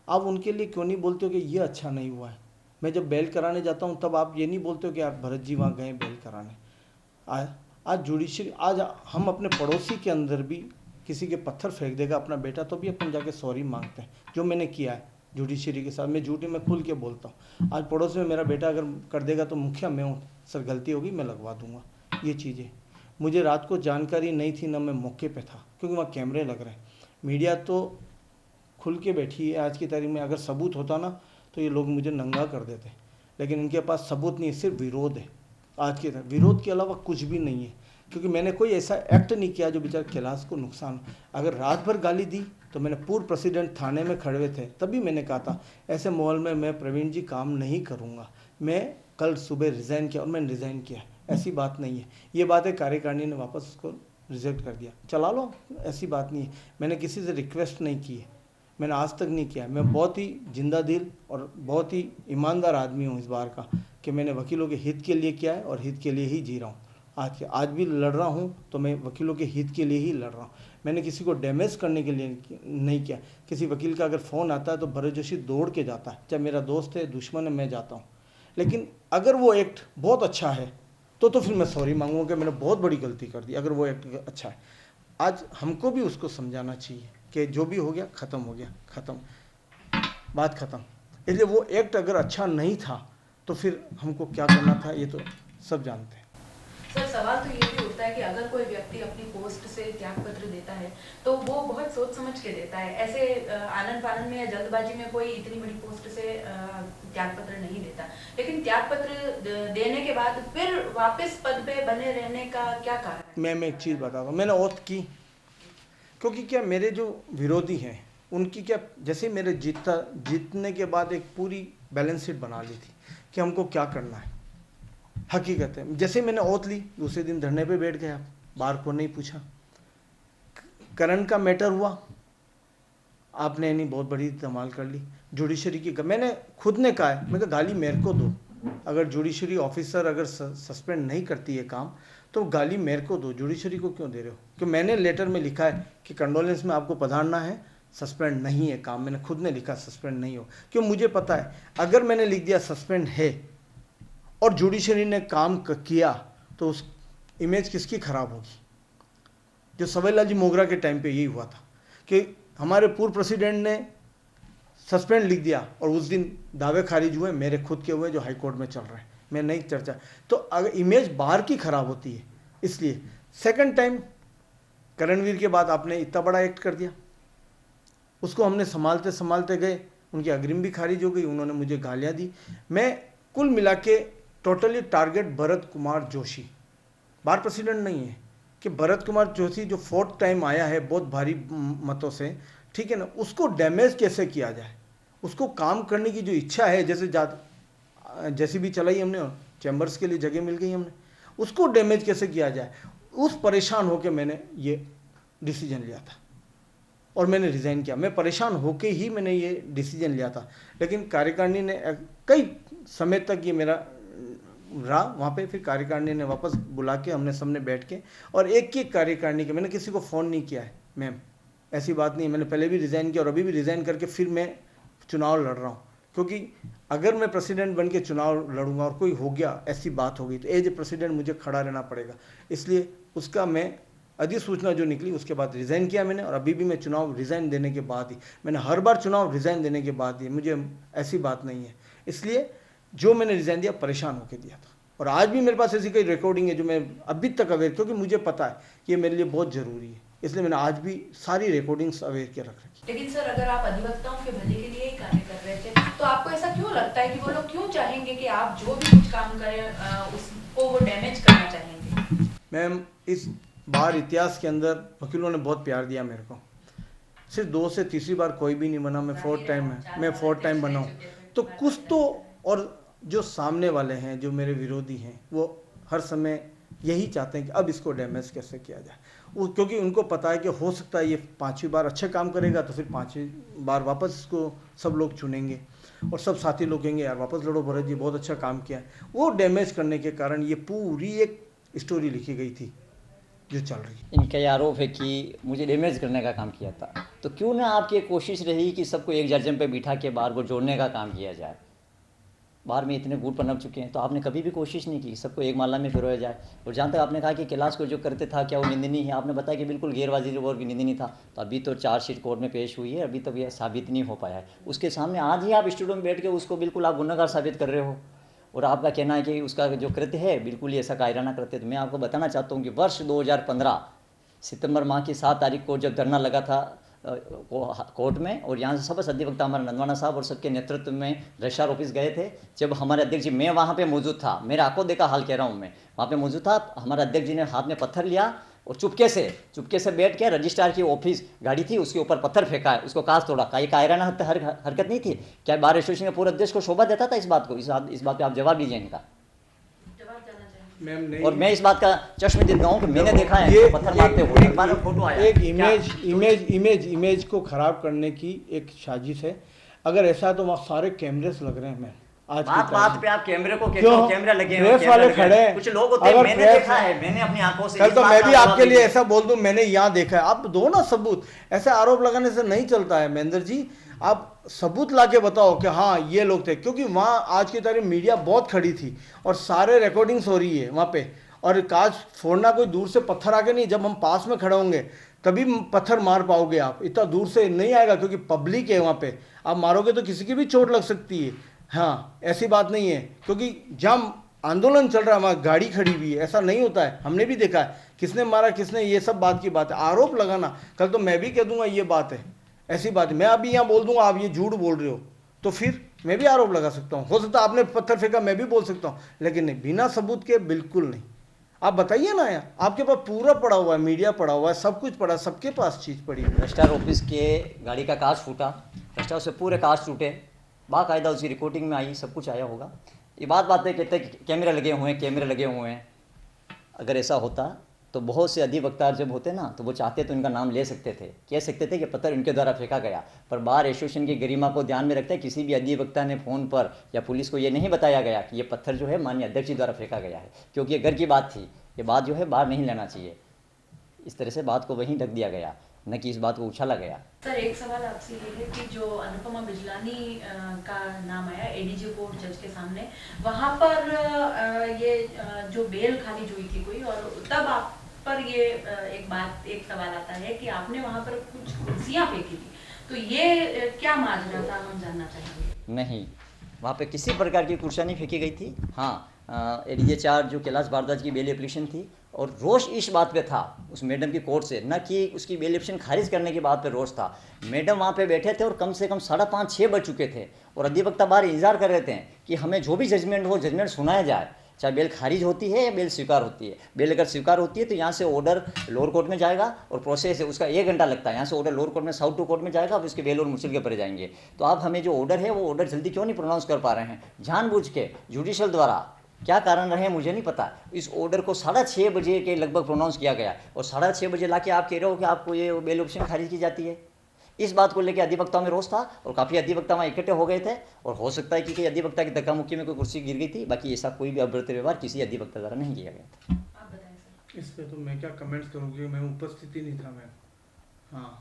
आप उनके लिए क्यों नहीं बोलते हो कि ये अच्छा नहीं हुआ है? मैं जब बेल कराने जाता हूँ तब आप ये नहीं बोलते हो कि यार भरत जी वहाँ गए बेल कराने। आज जुडिशरी, आज हम अपने पड़ोसी के अंदर भी किसी के पत्थर फेंक देगा अपना बेटा तो भी अपन जाके सॉरी मांगते हैं, जो मैंने किया है जुडिशरी के साथ। मैं झूठी में खुल के बोलता हूँ। आज पड़ोस में मेरा बेटा अगर कर देगा तो मुखिया मैं हूँ, सर गलती होगी मैं लगवा दूंगा। ये चीज़ें मुझे रात को जानकारी नहीं थी, ना मैं मौके पे था, क्योंकि वहाँ कैमरे लग रहे हैं। मीडिया तो खुल के बैठी है आज की तारीख में। अगर सबूत होता ना तो ये लोग मुझे नंगा कर देते, लेकिन इनके पास सबूत नहीं है, सिर्फ विरोध है। आज के विरोध के अलावा कुछ भी नहीं है, क्योंकि मैंने कोई ऐसा एक्ट नहीं किया जो बेचारे कैलाश को नुकसान। अगर रात भर गाली दी तो मैंने पूर्व प्रेसिडेंट थाने में खड़े थे, तभी मैंने कहा था ऐसे माहौल में मैं प्रवीण जी काम नहीं करूँगा। मैं कल सुबह रिज़ाइन किया और मैंने रिज़ाइन किया, ऐसी बात नहीं है। ये बात है कार्यकारिणी ने वापस उसको रिजेक्ट कर दिया, चला लो, ऐसी बात नहीं है। मैंने किसी से रिक्वेस्ट नहीं की है, मैंने आज तक नहीं किया। मैं बहुत ही जिंदा दिल और बहुत ही ईमानदार आदमी हूँ इस बार का, कि मैंने वकीलों के हित के लिए किया है और हित के लिए ही जी रहा हूँ। आज भी लड़ रहा हूँ तो मैं वकीलों के हित के लिए ही लड़ रहा हूँ। मैंने किसी को डैमेज करने के लिए नहीं किया। किसी वकील का अगर फ़ोन आता है तो भरत जोशी दौड़ के जाता है, चाहे मेरा दोस्त है दुश्मन है, मैं जाता हूँ। लेकिन अगर वो एक्ट बहुत अच्छा है तो फिर मैं सॉरी मांगूंगा कि मैंने बहुत बड़ी गलती कर दी। अगर वो एक्ट अच्छा है, आज हमको भी उसको समझाना चाहिए कि जो भी हो गया ख़त्म हो गया, ख़त्म, बात ख़त्म। इसलिए वो एक्ट अगर अच्छा नहीं था तो फिर हमको क्या करना था ये तो सब जानते हैं। सर सवाल तो ये भी उठता है कि अगर कोई व्यक्ति अपनी पोस्ट से त्यागपत्र देता है तो वो बहुत सोच समझ के देता है। ऐसे आनंद फानंद में या जल्दबाजी में कोई इतनी बड़ी पोस्ट से त्यागपत्र नहीं देता। लेकिन त्यागपत्र देने के बाद फिर वापस पद पे बने रहने का क्या कारण है? मैं एक चीज़ बताता हूँ। मैंने ओथ की, क्योंकि क्या मेरे जो विरोधी हैं उनकी क्या, जैसे मेरे जीतने के बाद एक पूरी बैलेंस शीट बना ली थी कि हमको क्या करना है। हकीकत है, जैसे मैंने ओथ ली दूसरे दिन धरने पे बैठ गया, बार को नहीं पूछा। करण का मैटर हुआ, आपने नहीं बहुत बड़ी धमाल कर ली। जुडिशरी की मैंने खुद ने कहा है, मैं कहा गाली मेरे को दो। अगर जुडिशरी ऑफिसर अगर सस्पेंड नहीं करती है काम तो गाली मेरे को दो, जुडिशरी को क्यों दे रहे हो? कि मैंने लेटर में लिखा है कि कंडोलेंस में आपको पधारना है, सस्पेंड नहीं है काम, मैंने खुद ने लिखा सस्पेंड नहीं हो, क्यों मुझे पता है अगर मैंने लिख दिया सस्पेंड है और जुडिशरी ने काम किया तो उस इमेज किसकी खराब होगी। जो सवाईलाल जी मोगरा के टाइम पे यही हुआ था कि हमारे पूर्व प्रेसिडेंट ने सस्पेंड लिख दिया और उस दिन दावे खारिज हुए, मेरे खुद के हुए जो हाई कोर्ट में चल रहे हैं, मैं नहीं चर्चा। तो अगर इमेज बाहर की खराब होती है, इसलिए सेकंड टाइम करणवीर के बाद आपने इतना बड़ा एक्ट कर दिया, उसको हमने संभालते संभालते गए, उनकी अग्रिम भी खारिज हो गई, उन्होंने मुझे गालियाँ दी। मैं कुल मिला के टोटली टारगेट भरत कुमार जोशी, बार प्रेसिडेंट नहीं है कि भरत कुमार जोशी जो 4th टाइम आया है बहुत भारी मतों से, ठीक है ना, उसको डैमेज कैसे किया जाए, उसको काम करने की जो इच्छा है, जैसे भी चलाई हमने, चैम्बर्स के लिए जगह मिल गई हमने, उसको डैमेज कैसे किया जाए, उस परेशान होकर मैंने ये डिसीजन लिया था और मैंने रिज़ाइन किया। मैं परेशान होके ही मैंने ये डिसीजन लिया था, लेकिन कार्यकारिणी ने कई समय तक ये मेरा रहा वहाँ पे, फिर कार्यकारिणी ने वापस बुला के हमने सबने बैठ के और एक एक कार्यकारिणी के, मैंने किसी को फ़ोन नहीं किया है मैम, ऐसी बात नहीं, मैंने पहले भी रिज़ाइन किया और अभी भी रिज़ाइन करके फिर मैं चुनाव लड़ रहा हूँ, क्योंकि अगर मैं प्रेसिडेंट बन के चुनाव लड़ूंगा और कोई हो गया, ऐसी बात होगी तो एज ए प्रेसिडेंट मुझे खड़ा रहना पड़ेगा। इसलिए उसका मैं अधिसूचना जो निकली उसके बाद रिज़ाइन किया मैंने, और अभी भी मैं चुनाव रिज़ाइन देने के बाद ही, मैंने हर बार चुनाव रिज़ाइन देने के बाद ही, मुझे ऐसी बात नहीं है। इसलिए जो मैंने रिज़ाइन दिया परेशान होकर दिया था, और आज भी मेरे पास ऐसी कई रिकॉर्डिंग है जो मैं अभी तक अवेयर, क्योंकि मुझे पता है कि ये मेरे लिए बहुत ज़रूरी है, इसलिए मैंने आज भी सारी रिकॉर्डिंग्स अवेयर के रख रखी। लेकिन सर, अगर आप अधिवक्ताओं के भले के लिए ही कार्य कर रहे थे, तो आपको ऐसा क्यों लगता है कि वो लोग क्यों चाहेंगे कि आप जो भी कुछ काम करें उसको वो डैमेज करना चाहेंगे? मैम, इस बार इतिहास के अंदर वकीलों ने बहुत प्यार दिया मेरे को, सिर्फ 2 से तीसरी बार कोई भी नहीं बना, मैं 4th टाइम है, मैं 4th टाइम बना हूँ, तो कुछ तो, और जो सामने वाले हैं, जो मेरे विरोधी हैं, वो हर समय यही चाहते हैं कि अब इसको डैमेज कैसे किया जाए, वो क्योंकि उनको पता है कि हो सकता है ये 5वीं बार अच्छे काम करेगा तो फिर 5वीं बार वापस इसको सब लोग चुनेंगे और सब साथी लोग कहेंगे यार वापस लड़ो भरत जी, बहुत अच्छा काम किया है। वो डैमेज करने के कारण ये पूरी एक स्टोरी लिखी गई थी जो चल रही है। इनका ये आरोप है कि मुझे डैमेज करने का काम किया था, तो क्यों ना आपकी कोशिश रही कि सबको एक जर्जन पे बिठा के बार को जोड़ने का काम किया जाए। बाहर में इतने गुट पनप चुके हैं, तो आपने कभी भी कोशिश नहीं की सबको एक माला में पिरोया जाए। और जहाँ तक आपने कहा कि कैलाश को जो करते था क्या वो निंदनीय है, आपने बताया कि बिल्कुल गैरवाजिब और भी निंदनीय था, तो अभी तो चार्जशीट कोर्ट में पेश हुई है, अभी तक यह साबित नहीं हो पाया है। उसके सामने आज ही आप स्टूडियो में बैठ के उसको बिल्कुल आप गुनहगार साबित कर रहे हो, और आपका कहना है कि उसका जो कृत्य है बिल्कुल ही ऐसा कायराना कृत्य। तो मैं आपको बताना चाहता हूँ कि वर्ष 2015 सितंबर माह की 7 तारीख को जब धरना लगा था कोर्ट में, और यहाँ से सबसे अधिवक्ता हमारे नंदवाना साहब और सबके नेतृत्व में रजिस्ट्रार ऑफिस गए थे, जब हमारे अध्यक्ष जी, मैं वहाँ पे मौजूद था, मेरा आंखों देखा हाल कह रहा हूँ, मैं वहाँ पे मौजूद था, हमारे अध्यक्ष जी ने हाथ में पत्थर लिया और चुपके से बैठ के रजिस्ट्रार की ऑफिस गाड़ी थी उसके ऊपर पत्थर फेंका है, उसको कांच तोड़ा। का ये कायराना हरकत नहीं थी क्या? बार एसोसिएशन के पूरे अध्यक्ष को शोभा देता था इस बात को? इस बात पे आप जवाब दीजिए इनका। और मैं इस बात का चश्म देता हूँ कि मैंने देखा है ये पत्थर मारते हुए फोटो आया। एक इमेज को खराब करने की एक साजिश है। अगर ऐसा है तो वहाँ सारे कैमरेस लग रहे हैं। मैं आज बात पे आप कैमरे को कहते हो, कैमरा लगे हैं, प्रेस वाले खड़े हैं, कुछ लोग होते हैं, मैंने देखा है, मैंने अपनी आंखों से। कल तो मैं भी आपके लिए ऐसा बोल दूं, मैंने यहाँ देखा है। आप दो ना सबूत, ऐसे आरोप लगाने से नहीं चलता है महेंद्र जी। आप सबूत लाके बताओ कि हाँ ये लोग थे, क्योंकि वहाँ आज की तारीख मीडिया बहुत खड़ी थी और सारे रिकॉर्डिंग्स हो रही है वहाँ पे। और कांच फोड़ना कोई दूर से पत्थर आके नहीं, जब हम पास में खड़े होंगे तभी पत्थर मार पाओगे आप, इतना दूर से नहीं आएगा क्योंकि पब्लिक है वहाँ पे। आप मारोगे तो किसी की भी चोट लग सकती है। हाँ, ऐसी बात नहीं है, क्योंकि जब आंदोलन चल रहा है वहाँ गाड़ी खड़ी हुई है, ऐसा नहीं होता है। हमने भी देखा है किसने मारा किसने, ये सब बात की बात है। आरोप लगाना, कल तो मैं भी कह दूंगा ये बात है, ऐसी बात है। मैं अभी यहाँ बोल दूंगा आप ये झूठ बोल रहे हो, तो फिर मैं भी आरोप लगा सकता हूँ। हो सकता है आपने पत्थर फेंका, मैं भी बोल सकता हूँ, लेकिन नहीं, बिना सबूत के बिल्कुल नहीं। आप बताइए ना यार, आपके पास पूरा पड़ा हुआ है, मीडिया पड़ा हुआ है, सब कुछ पड़ा, सबके पास चीज़ पड़ी है। रजिस्ट्रार ऑफिस के गाड़ी का कांच फूटा, रजिस्ट्रार से पूरे कांच टूटे, बाकायदा उसकी रिकॉर्डिंग में आई, सब कुछ आया होगा। ये बात है कहते हैं कैमरे लगे हुए हैं। अगर ऐसा होता तो बहुत से अधिवक्ता जब होते ना तो वो चाहते तो इनका नाम ले सकते थे, कह सकते थे कि पत्थर इनके द्वारा फेंका गया। पर बार एसोसिएशन की गरिमा को ध्यान में रखते हैं, किसी भी अधिवक्ता ने फ़ोन पर या पुलिस को ये नहीं बताया गया कि ये पत्थर जो है माननीय अध्यक्ष जी द्वारा फेंका गया है, क्योंकि ये घर की बात थी। ये बात जो है बाहर नहीं लेना चाहिए, इस तरह से बात को वहीं ढक दिया गया। न कि इस बात को उछाला गया। सर, एक सवाल आपसे ये है कि जो अनुपमा बिजलानी का नाम आया एडीजे कोर्ट जज के सामने, वहाँ पर जो बेल खारिज हुई थी कोई, और तब आप पर ये एक सवाल आता है कि आपने वहाँ पर कुछ कुर्सियाँ फेंकी थी, तो ये क्या माजरा था, हम जानना चाहेंगे। नहीं, वहाँ पे किसी प्रकार की कुर्सियाँ नहीं फेंकी गई थी। हाँ, एडीजे 4 जो कैलाश भारद्वाज की बेल एप्लीकेशन थी, और रोष इस बात पे था उस मैडम की कोर्ट से, न कि उसकी बेल एप्लीकेशन खारिज करने की बात पे रोष था। मैडम वहाँ पे बैठे थे और कम से कम 5:30-6 बज चुके थे, और अधिवक्ता बाहर इंतजार कर रहे थे कि हमें जो भी जजमेंट हो, जजमेंट सुनाया जाए, चाहे बेल खारिज होती है या बेल स्वीकार होती है। बेल अगर स्वीकार होती है तो यहाँ से ऑर्डर लोअर कोर्ट में जाएगा, और प्रोसेस है उसका 1 घंटा लगता है। यहाँ से ऑर्डर लोअर कोर्ट में साउथ टू कोर्ट में जाएगा, अब उसके बेल और मुश्किल के परे जाएंगे। तो आप हमें जो ऑर्डर है वो ऑर्डर जल्दी क्यों नहीं प्रोनाउंस कर पा रहे हैं? जानबूझ के जुडिशियल द्वारा क्या कारण रहे मुझे नहीं पता, इस ऑर्डर को 6:30 बजे के लगभग प्रोनाउंस किया गया, और 6:30 बजे लाके आप कह रहे हो कि आपको ये बेल ऑप्शन खारिज की जाती है। इस बात को लेकर अधिवक्ता में रोष था, और काफ़ी अधिवक्ता वहाँ इकट्ठे हो गए थे, और हो सकता है कि कई अधिवक्ता की धक्का मुक्की में कोई कुर्सी गिर गई थी। बाकी ऐसा कोई भी अभ्यर्थ व्यवहार किसी अधिवक्ता द्वारा नहीं किया गया था। आप बताएं सर। इस पे तो मैं क्या कमेंट्स करूँगी, मैं उपस्थिति नहीं था मैं। हाँ,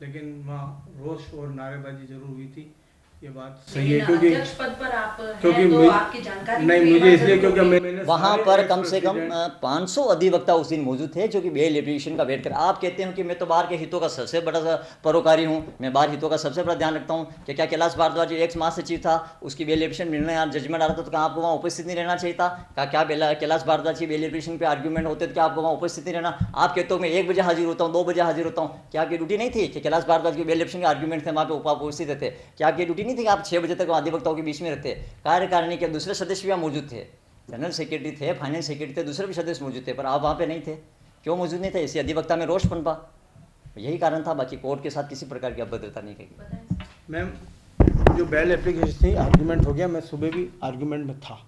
लेकिन वहाँ रोष और नारेबाजी जरूर हुई थी, ये बात सही है। क्योंकि अध्यक्ष पद पर आप क्योंकि हैं, तो आपकी जानकारी नहीं, मुझे इसलिए क्योंकि मैंने वहाँ पर कम से कम 500 अधिवक्ता उस दिन मौजूद थे जो कि बेल एप्लीकेशन का वेट कर। आप कहते हैं कि मैं तो बाहर के हितों का सबसे बड़ा परोकारी हूँ, मैं बाहर हितों का सबसे बड़ा ध्यान रखता हूँ, कि क्या कैलाश भारद्वाज जो एक्स महासचिव था, उसकी बेल एप्लीकेशन मिलने या जजमेंट आ रहा था, तो क्या आपको वहाँ उपस्थित नहीं रहना चाहिए था? क्या कैलाश भारद्वाज की बेल एप्लीकेशन पे आर्ग्यूमेंट होते तो क्या आपको वहाँ उपस्थित नहीं रहना? आप कहते हो मैं 1 बजे हाजिर होता हूँ, 2 बजे हाजिर होता हूँ, क्या आपकी ड्यूटी नहीं थी कि कैलाश भारद्वाज की बेल एप्लीकेशन के आर्ग्यूमेंट थे, वहाँ पे उपस्थित थे? क्या आपकी ड्यूटी नहीं थी कि आप 6 बजे तक अधिवक्ताओं के बीच में रहते? कार्यकारिणी के दूसरे सदस्य भी मौजूद थे, जनरल सेक्रेटरी थे, फाइनेंस सेक्रेटरी थे, दूसरे भी सदस्य मौजूद थे, पर आप वहाँ पे नहीं थे। क्यों मौजूद नहीं थे? इसी अधिवक्ता में रोष पनपा, यही कारण था। बाकी कोर्ट के साथ किसी प्रकार की अभद्रता नहीं कही। मैम, जो बेल एप्लीकेशन थी, आर्ग्यूमेंट हो गया, मैं सुबह भी आर्ग्यूमेंट में था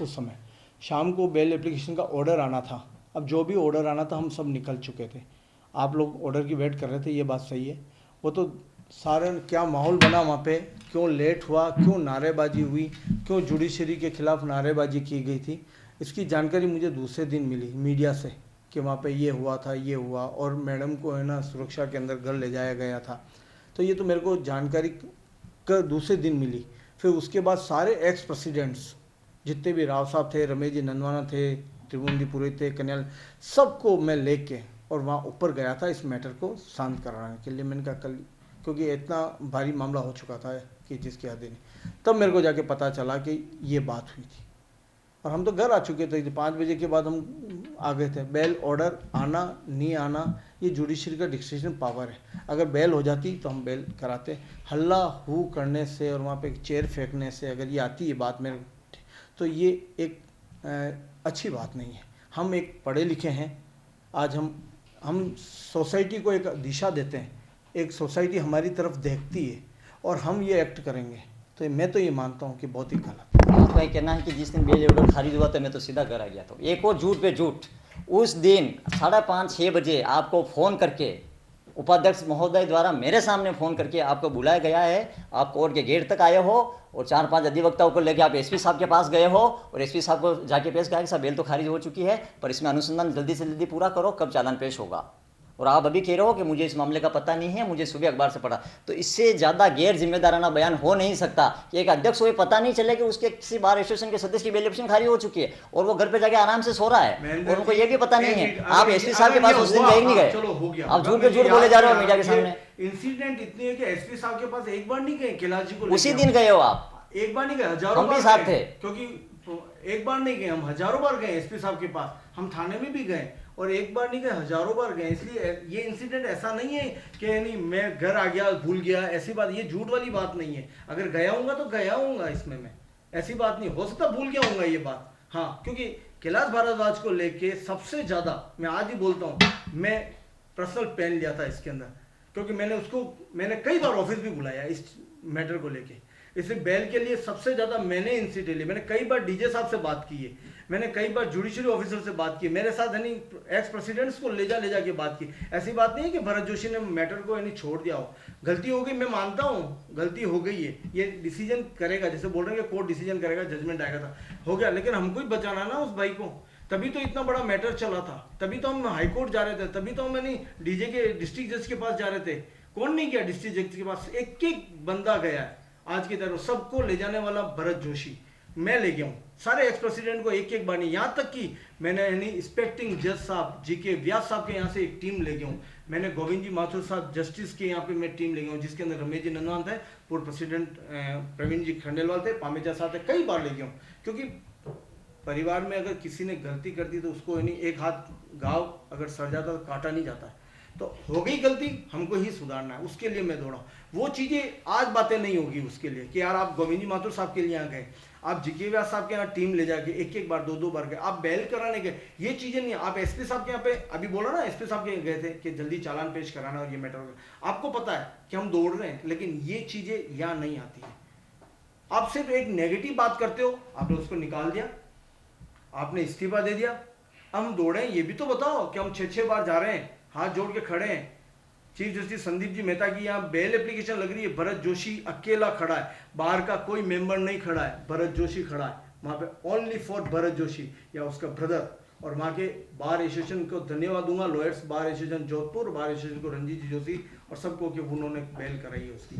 उस समय। शाम को बेल एप्लीकेशन का ऑर्डर आना था। अब जो भी ऑर्डर आना था हम सब निकल चुके थे, आप लोग ऑर्डर की वेट कर रहे थे, ये बात सही है। वो तो सारा क्या माहौल बना वहाँ पे, क्यों लेट हुआ, क्यों नारेबाजी हुई, क्यों जुडिशरी के खिलाफ नारेबाजी की गई थी, इसकी जानकारी मुझे दूसरे दिन मिली मीडिया से कि वहाँ पे ये हुआ था, ये हुआ, और मैडम को है ना सुरक्षा के अंदर घर ले जाया गया था। तो ये तो मेरे को जानकारी दूसरे दिन मिली। फिर उसके बाद सारे एक्स प्रेसिडेंट्स जितने भी राव साहब थे, रमेश जी नंदवाना थे, त्रिभुवनपुरी थे, कन्याल, सबको मैं लेके और वहाँ ऊपर गया था इस मैटर को शांत कराने के लिए। मैंने कहा कल, क्योंकि इतना भारी मामला हो चुका था कि जिसकी हद नहीं। तब मेरे को जाके पता चला कि ये बात हुई थी, और हम तो घर आ चुके थे। 5 बजे के बाद हम आ गए थे। बेल ऑर्डर आना नहीं आना ये जुडिशरी का डिसीजन पावर है। अगर बेल हो जाती तो हम बेल कराते। हल्ला हू करने से और वहाँ पे एक चेयर फेंकने से अगर ये आती है बात मेरे, तो ये एक अच्छी बात नहीं है। हम एक पढ़े लिखे हैं, आज हम सोसाइटी को एक दिशा देते हैं, एक सोसाइटी हमारी तरफ देखती है, और हम ये एक्ट करेंगे तो मैं तो ये मानता हूँ कि बहुत ही गलत। आपका ये कहना है कि जिस दिन बेल ऑर्डर खारिज हुआ था मैं तो सीधा घर आ गया था। एक और झूठ पे झूठ, उस दिन 5:30-6 बजे आपको फ़ोन करके उपाध्यक्ष महोदय द्वारा मेरे सामने फ़ोन करके आपको बुलाया गया है। आप कोर्ट के गेट तक आए हो और 4-5 अधिवक्ताओं को लेकर आप एसपी साहब के पास गए हो, और एसपी साहब को जाके पेश किया कि साहब बेल तो खारिज हो चुकी है, पर इसमें अनुसंधान जल्दी से जल्दी पूरा करो, कब चालान पेश होगा। और आप अभी कह रहे हो कि मुझे इस मामले का पता नहीं है, मुझे सुबह अखबार से पढ़ा। तो इससे ज़्यादा गैर जिम्मेदाराना बयान हो नहीं सकता कि एक अध्यक्ष को पता नहीं चले कि उसके किसी बार एसोसिएशन के सदस्य की बेल एप्लीकेशन खारिज हो चुकी है और वो घर पे जाके आराम से सो रहा है, और उनको ये भी पता नहीं है। आप एसपी साहब के पास उस दिन गए नहीं गए, आप झूठ पे झूठ बोले जा रहे हो मीडिया के सामने। इंसिडेंट इतनी है कि एसपी साहब के पास एक बार नहीं गए, कैलाश जी को उसी दिन गए हो आप, एक बार नहीं गए, हजारों बार साथ थे। क्योंकि एक बार नहीं गए, हम हजारों बार गए एसपी साहब के पास, हम थाने में भी गए, और एक बार नहीं गए, हजारों बार गए। इसलिए ये इंसिडेंट ऐसा नहीं है कि नहीं मैं घर आ गया भूल गया, ऐसी बात, ये झूठ वाली बात नहीं है। अगर गया हूँगा तो गया हूँगा, इसमें मैं ऐसी बात नहीं, हो सकता भूल गया हूँगा ये बात। हाँ, क्योंकि कैलाश भारद्वाज को लेके सबसे ज़्यादा मैं आज ही बोलता हूँ, मैं पर्सनल पेन लिया था इसके अंदर, क्योंकि मैंने कई बार ऑफिस भी बुलाया इस मैटर को लेके। इसलिए बेल के लिए सबसे ज़्यादा मैंने इंसिडेंट लिया। मैंने कई बार डीजे साहब से बात की है, मैंने कई बार जुडिशरी ऑफिसर से बात की, मेरे साथ यानी एक्स प्रेसिडेंट्स को ले जा के बात की। ऐसी बात नहीं है कि भरत जोशी ने मैटर को यानी छोड़ दिया हो। गलती हो गई, मैं मानता हूँ गलती हो गई है, ये डिसीजन करेगा, जैसे बोल रहे हैं कि कोर्ट डिसीजन करेगा, जजमेंट आएगा था, हो गया, लेकिन हमको ही बचाना ना उस भाई को। तभी तो इतना बड़ा मैटर चला था, तभी तो हम हाई कोर्ट जा रहे थे, तभी तो हम डीजे के डिस्ट्रिक्ट जज के पास जा रहे थे। कौन नहीं गया डिस्ट्रिक्ट जज के पास? एक एक बंदा गया है आज की तरह। सबको ले जाने वाला भरत जोशी, मैं ले गया हूँ सारे एक्स प्रेसिडेंट को एक एक बानी। यहाँ तक कि मैंने इंस्पेक्टिंग जज साहब जीके व्यास साहब के यहाँ से एक टीम ले गया हूँ। मैंने गोविंद जी माथुर साहब जस्टिस के यहाँ पे मैं टीम ले गया हूँ, जिसके अंदर रमेश जी नंदवान थे, पूर्व प्रेसिडेंट प्रवीण जी खंडेलवाल थे, पामेजा साहब थे, कई बार ले गया हूँ। क्योंकि परिवार में अगर किसी ने गलती कर दी तो उसको एक हाथ घाव अगर सड़ जाता तो काटा नहीं जाता है। तो हो गई गलती, हमको ही सुधारना है, उसके लिए मैं दौड़ा। वो चीज़ें आज बातें नहीं होगी उसके लिए कि यार आप गोविंद जी माथुर साहब के लिए यहाँ गए, आप जीके व्यास साहब के यहाँ टीम ले जाके एक एक बार दो बार गए, आप बेल कराने गए, ये चीज़ें नहीं। आप एसपी साहब के यहाँ पे अभी बोला ना, एसपी साहब के गए थे कि जल्दी चालान पेश कराना और ये मैटर होगा। आपको पता है कि हम दौड़ रहे हैं, लेकिन ये चीज़ें यहाँ नहीं आती है। आप सिर्फ एक नेगेटिव बात करते हो, आपने उसको निकाल दिया, आपने इस्तीफा दे दिया। हम दौड़े, ये भी तो बताओ कि हम 6 बार जा रहे हैं, हाथ जोड़ के खड़े हैं। चीफ जस्टिस संदीप जी मेहता की यहाँ बेल एप्लीकेशन लग रही है, भरत जोशी अकेला खड़ा है, बाहर का कोई मेंबर नहीं खड़ा है, भरत जोशी खड़ा है वहाँ पे, ओनली फॉर भरत जोशी या उसका ब्रदर। और वहाँ के बार एसोसिएशन को धन्यवाद दूंगा, lawyers bar association Jodhpur, bar association को रंजीत जी जोशी और सबको कि उन्होंने बेल कराई है उसकी।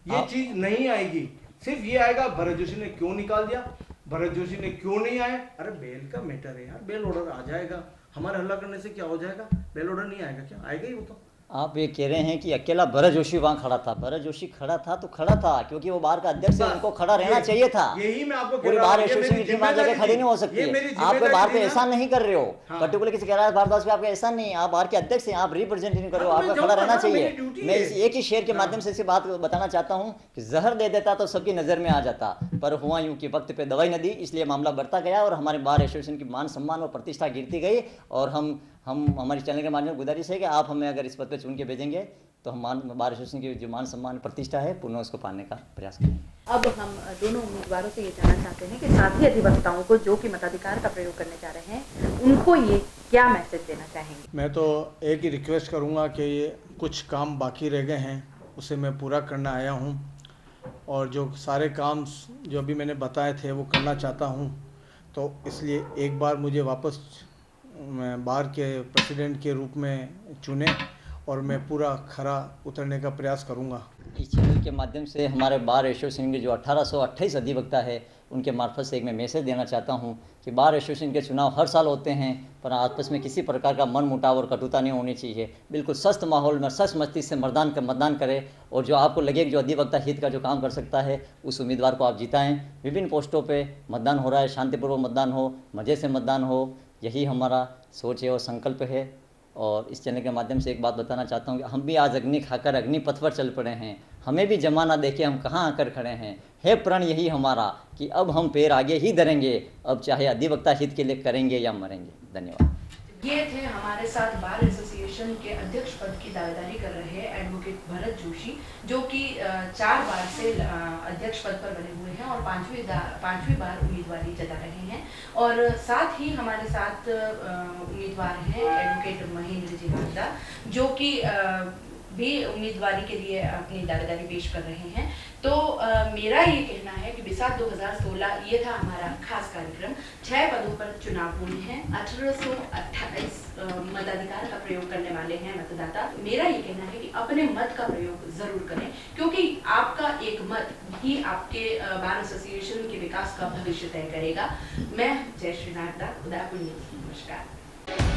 ये चीज नहीं आएगी, सिर्फ ये आएगा भरत जोशी ने क्यों निकाल दिया, भरत जोशी ने क्यों नहीं आए। अरे बेल का मैटर है यार, बेल ऑर्डर आ जाएगा, हमारे हल्ला करने से क्या हो जाएगा? बेल ऑर्डर नहीं आएगा क्या? आएगा ही वो तो। आप ये कह रहे हैं कि अकेला भरत जोशी वहाँ खड़ा था। भरत जोशी खड़ा था तो खड़ा था क्योंकि वो बार का अध्यक्ष है, उनको खड़ा रहना चाहिए था। यही मैं आपको पूरी बार एसोसिएशन की टीम वहाँ जगह खड़ी नहीं हो सकती। आप बाहर पे एहसान नहीं कर रहे हो, पर्टिकुलर किसी कैलाश भारद्वाज पे आपका एहसान नहीं, आप बाहर के अध्यक्ष हैं, आप रिप्रेजेंटेटिव कर रहे हो, आपका खड़ा रहना चाहिए। मैं इस एक ही शेयर के माध्यम से इसी बात बताना चाहता हूँ कि जहर दे देता तो सबकी नजर में आ जाता, पर हुआ यूं कि वक्त पे दवाई न दी, इसलिए मामला बढ़ता गया और हमारे बार एसोसिएशन की मान सम्मान और प्रतिष्ठा गिरती गई। और हम हमारे चैनल के माध्यम से गुजारिश है कि आप हमें अगर इस पद पे चुन के भेजेंगे तो हम बार एसोसिएशन की जो मान सम्मान प्रतिष्ठा है पुनः उसको पाने का प्रयास करेंगे। अब हम दोनों उम्मीदवारों से ये जानना चाहते हैं कि साथी अधिवक्ताओं को जो कि मताधिकार का प्रयोग करने जा रहे हैं, उनको ये क्या मैसेज देना चाहेंगे? मैं तो एक ही रिक्वेस्ट करूंगा कि ये कुछ काम बाकी रह गए हैं उसे मैं पूरा करना आया हूं, और जो सारे काम जो अभी मैंने बताए थे वो करना चाहता हूं। तो इसलिए एक बार मुझे वापस बार के प्रेसिडेंट के रूप में चुने और मैं पूरा खरा उतरने का प्रयास करूंगा। इस चैनल के माध्यम से हमारे बार एसोसिएशन के जो 1828 अधिवक्ता है उनके मार्फत से एक मैं मैसेज देना चाहता हूं कि बार एसोसिएशन के चुनाव हर साल होते हैं, पर आपस में किसी प्रकार का मन मुटाव और कटुता नहीं होनी चाहिए। बिल्कुल स्वस्थ माहौल में सच मस्तिष्क से मतदान करें और जो आपको लगे कि जो अधिवक्ता हित का जो काम कर सकता है उस उम्मीदवार को आप जिताएं। विभिन्न पोस्टों पर मतदान हो रहा है, शांतिपूर्वक मतदान हो, मज़े से मतदान हो, यही हमारा सोच है और संकल्प है। और इस चैनल के माध्यम से एक बात बताना चाहता हूँ कि हम भी आज अग्नि खाकर अग्नि पथ पर चल पड़े हैं, हमें भी जमाना देखे हम कहाँ आकर खड़े हैं। है प्रण यही हमारा कि अब हम पैर आगे ही धरेंगे, अब चाहे अधिवक्ता हित के लिए करेंगे या मरेंगे। धन्यवाद। ये थे हमारे साथ बार एसोसिएशन के अध्यक्ष पद की दावेदारी कर रहे एडवोकेट भरत जोशी, जो कि 4 बार से अध्यक्ष पद पर बने हुए हैं और पांचवी बार उम्मीदवारी जता रहे हैं। और साथ ही हमारे साथ उम्मीदवार हैं एडवोकेट महेंद्र जी नागदा, जो कि भी उम्मीदवारी के लिए अपनी दावेदारी पेश कर रहे हैं। तो मेरा ये कहना है कि बिसात 2016 ये था हमारा खास कार्यक्रम। 6 पदों पर चुनाव हुए हैं, 1828 मताधिकार का प्रयोग करने वाले हैं मतदाता। मेरा ये कहना है कि अपने मत का प्रयोग जरूर करें, क्योंकि आपका एक मत ही आपके बार एसोसिएशन के विकास का भविष्य तय करेगा। मैं जयश्री नागदा, खुदा नमस्कार।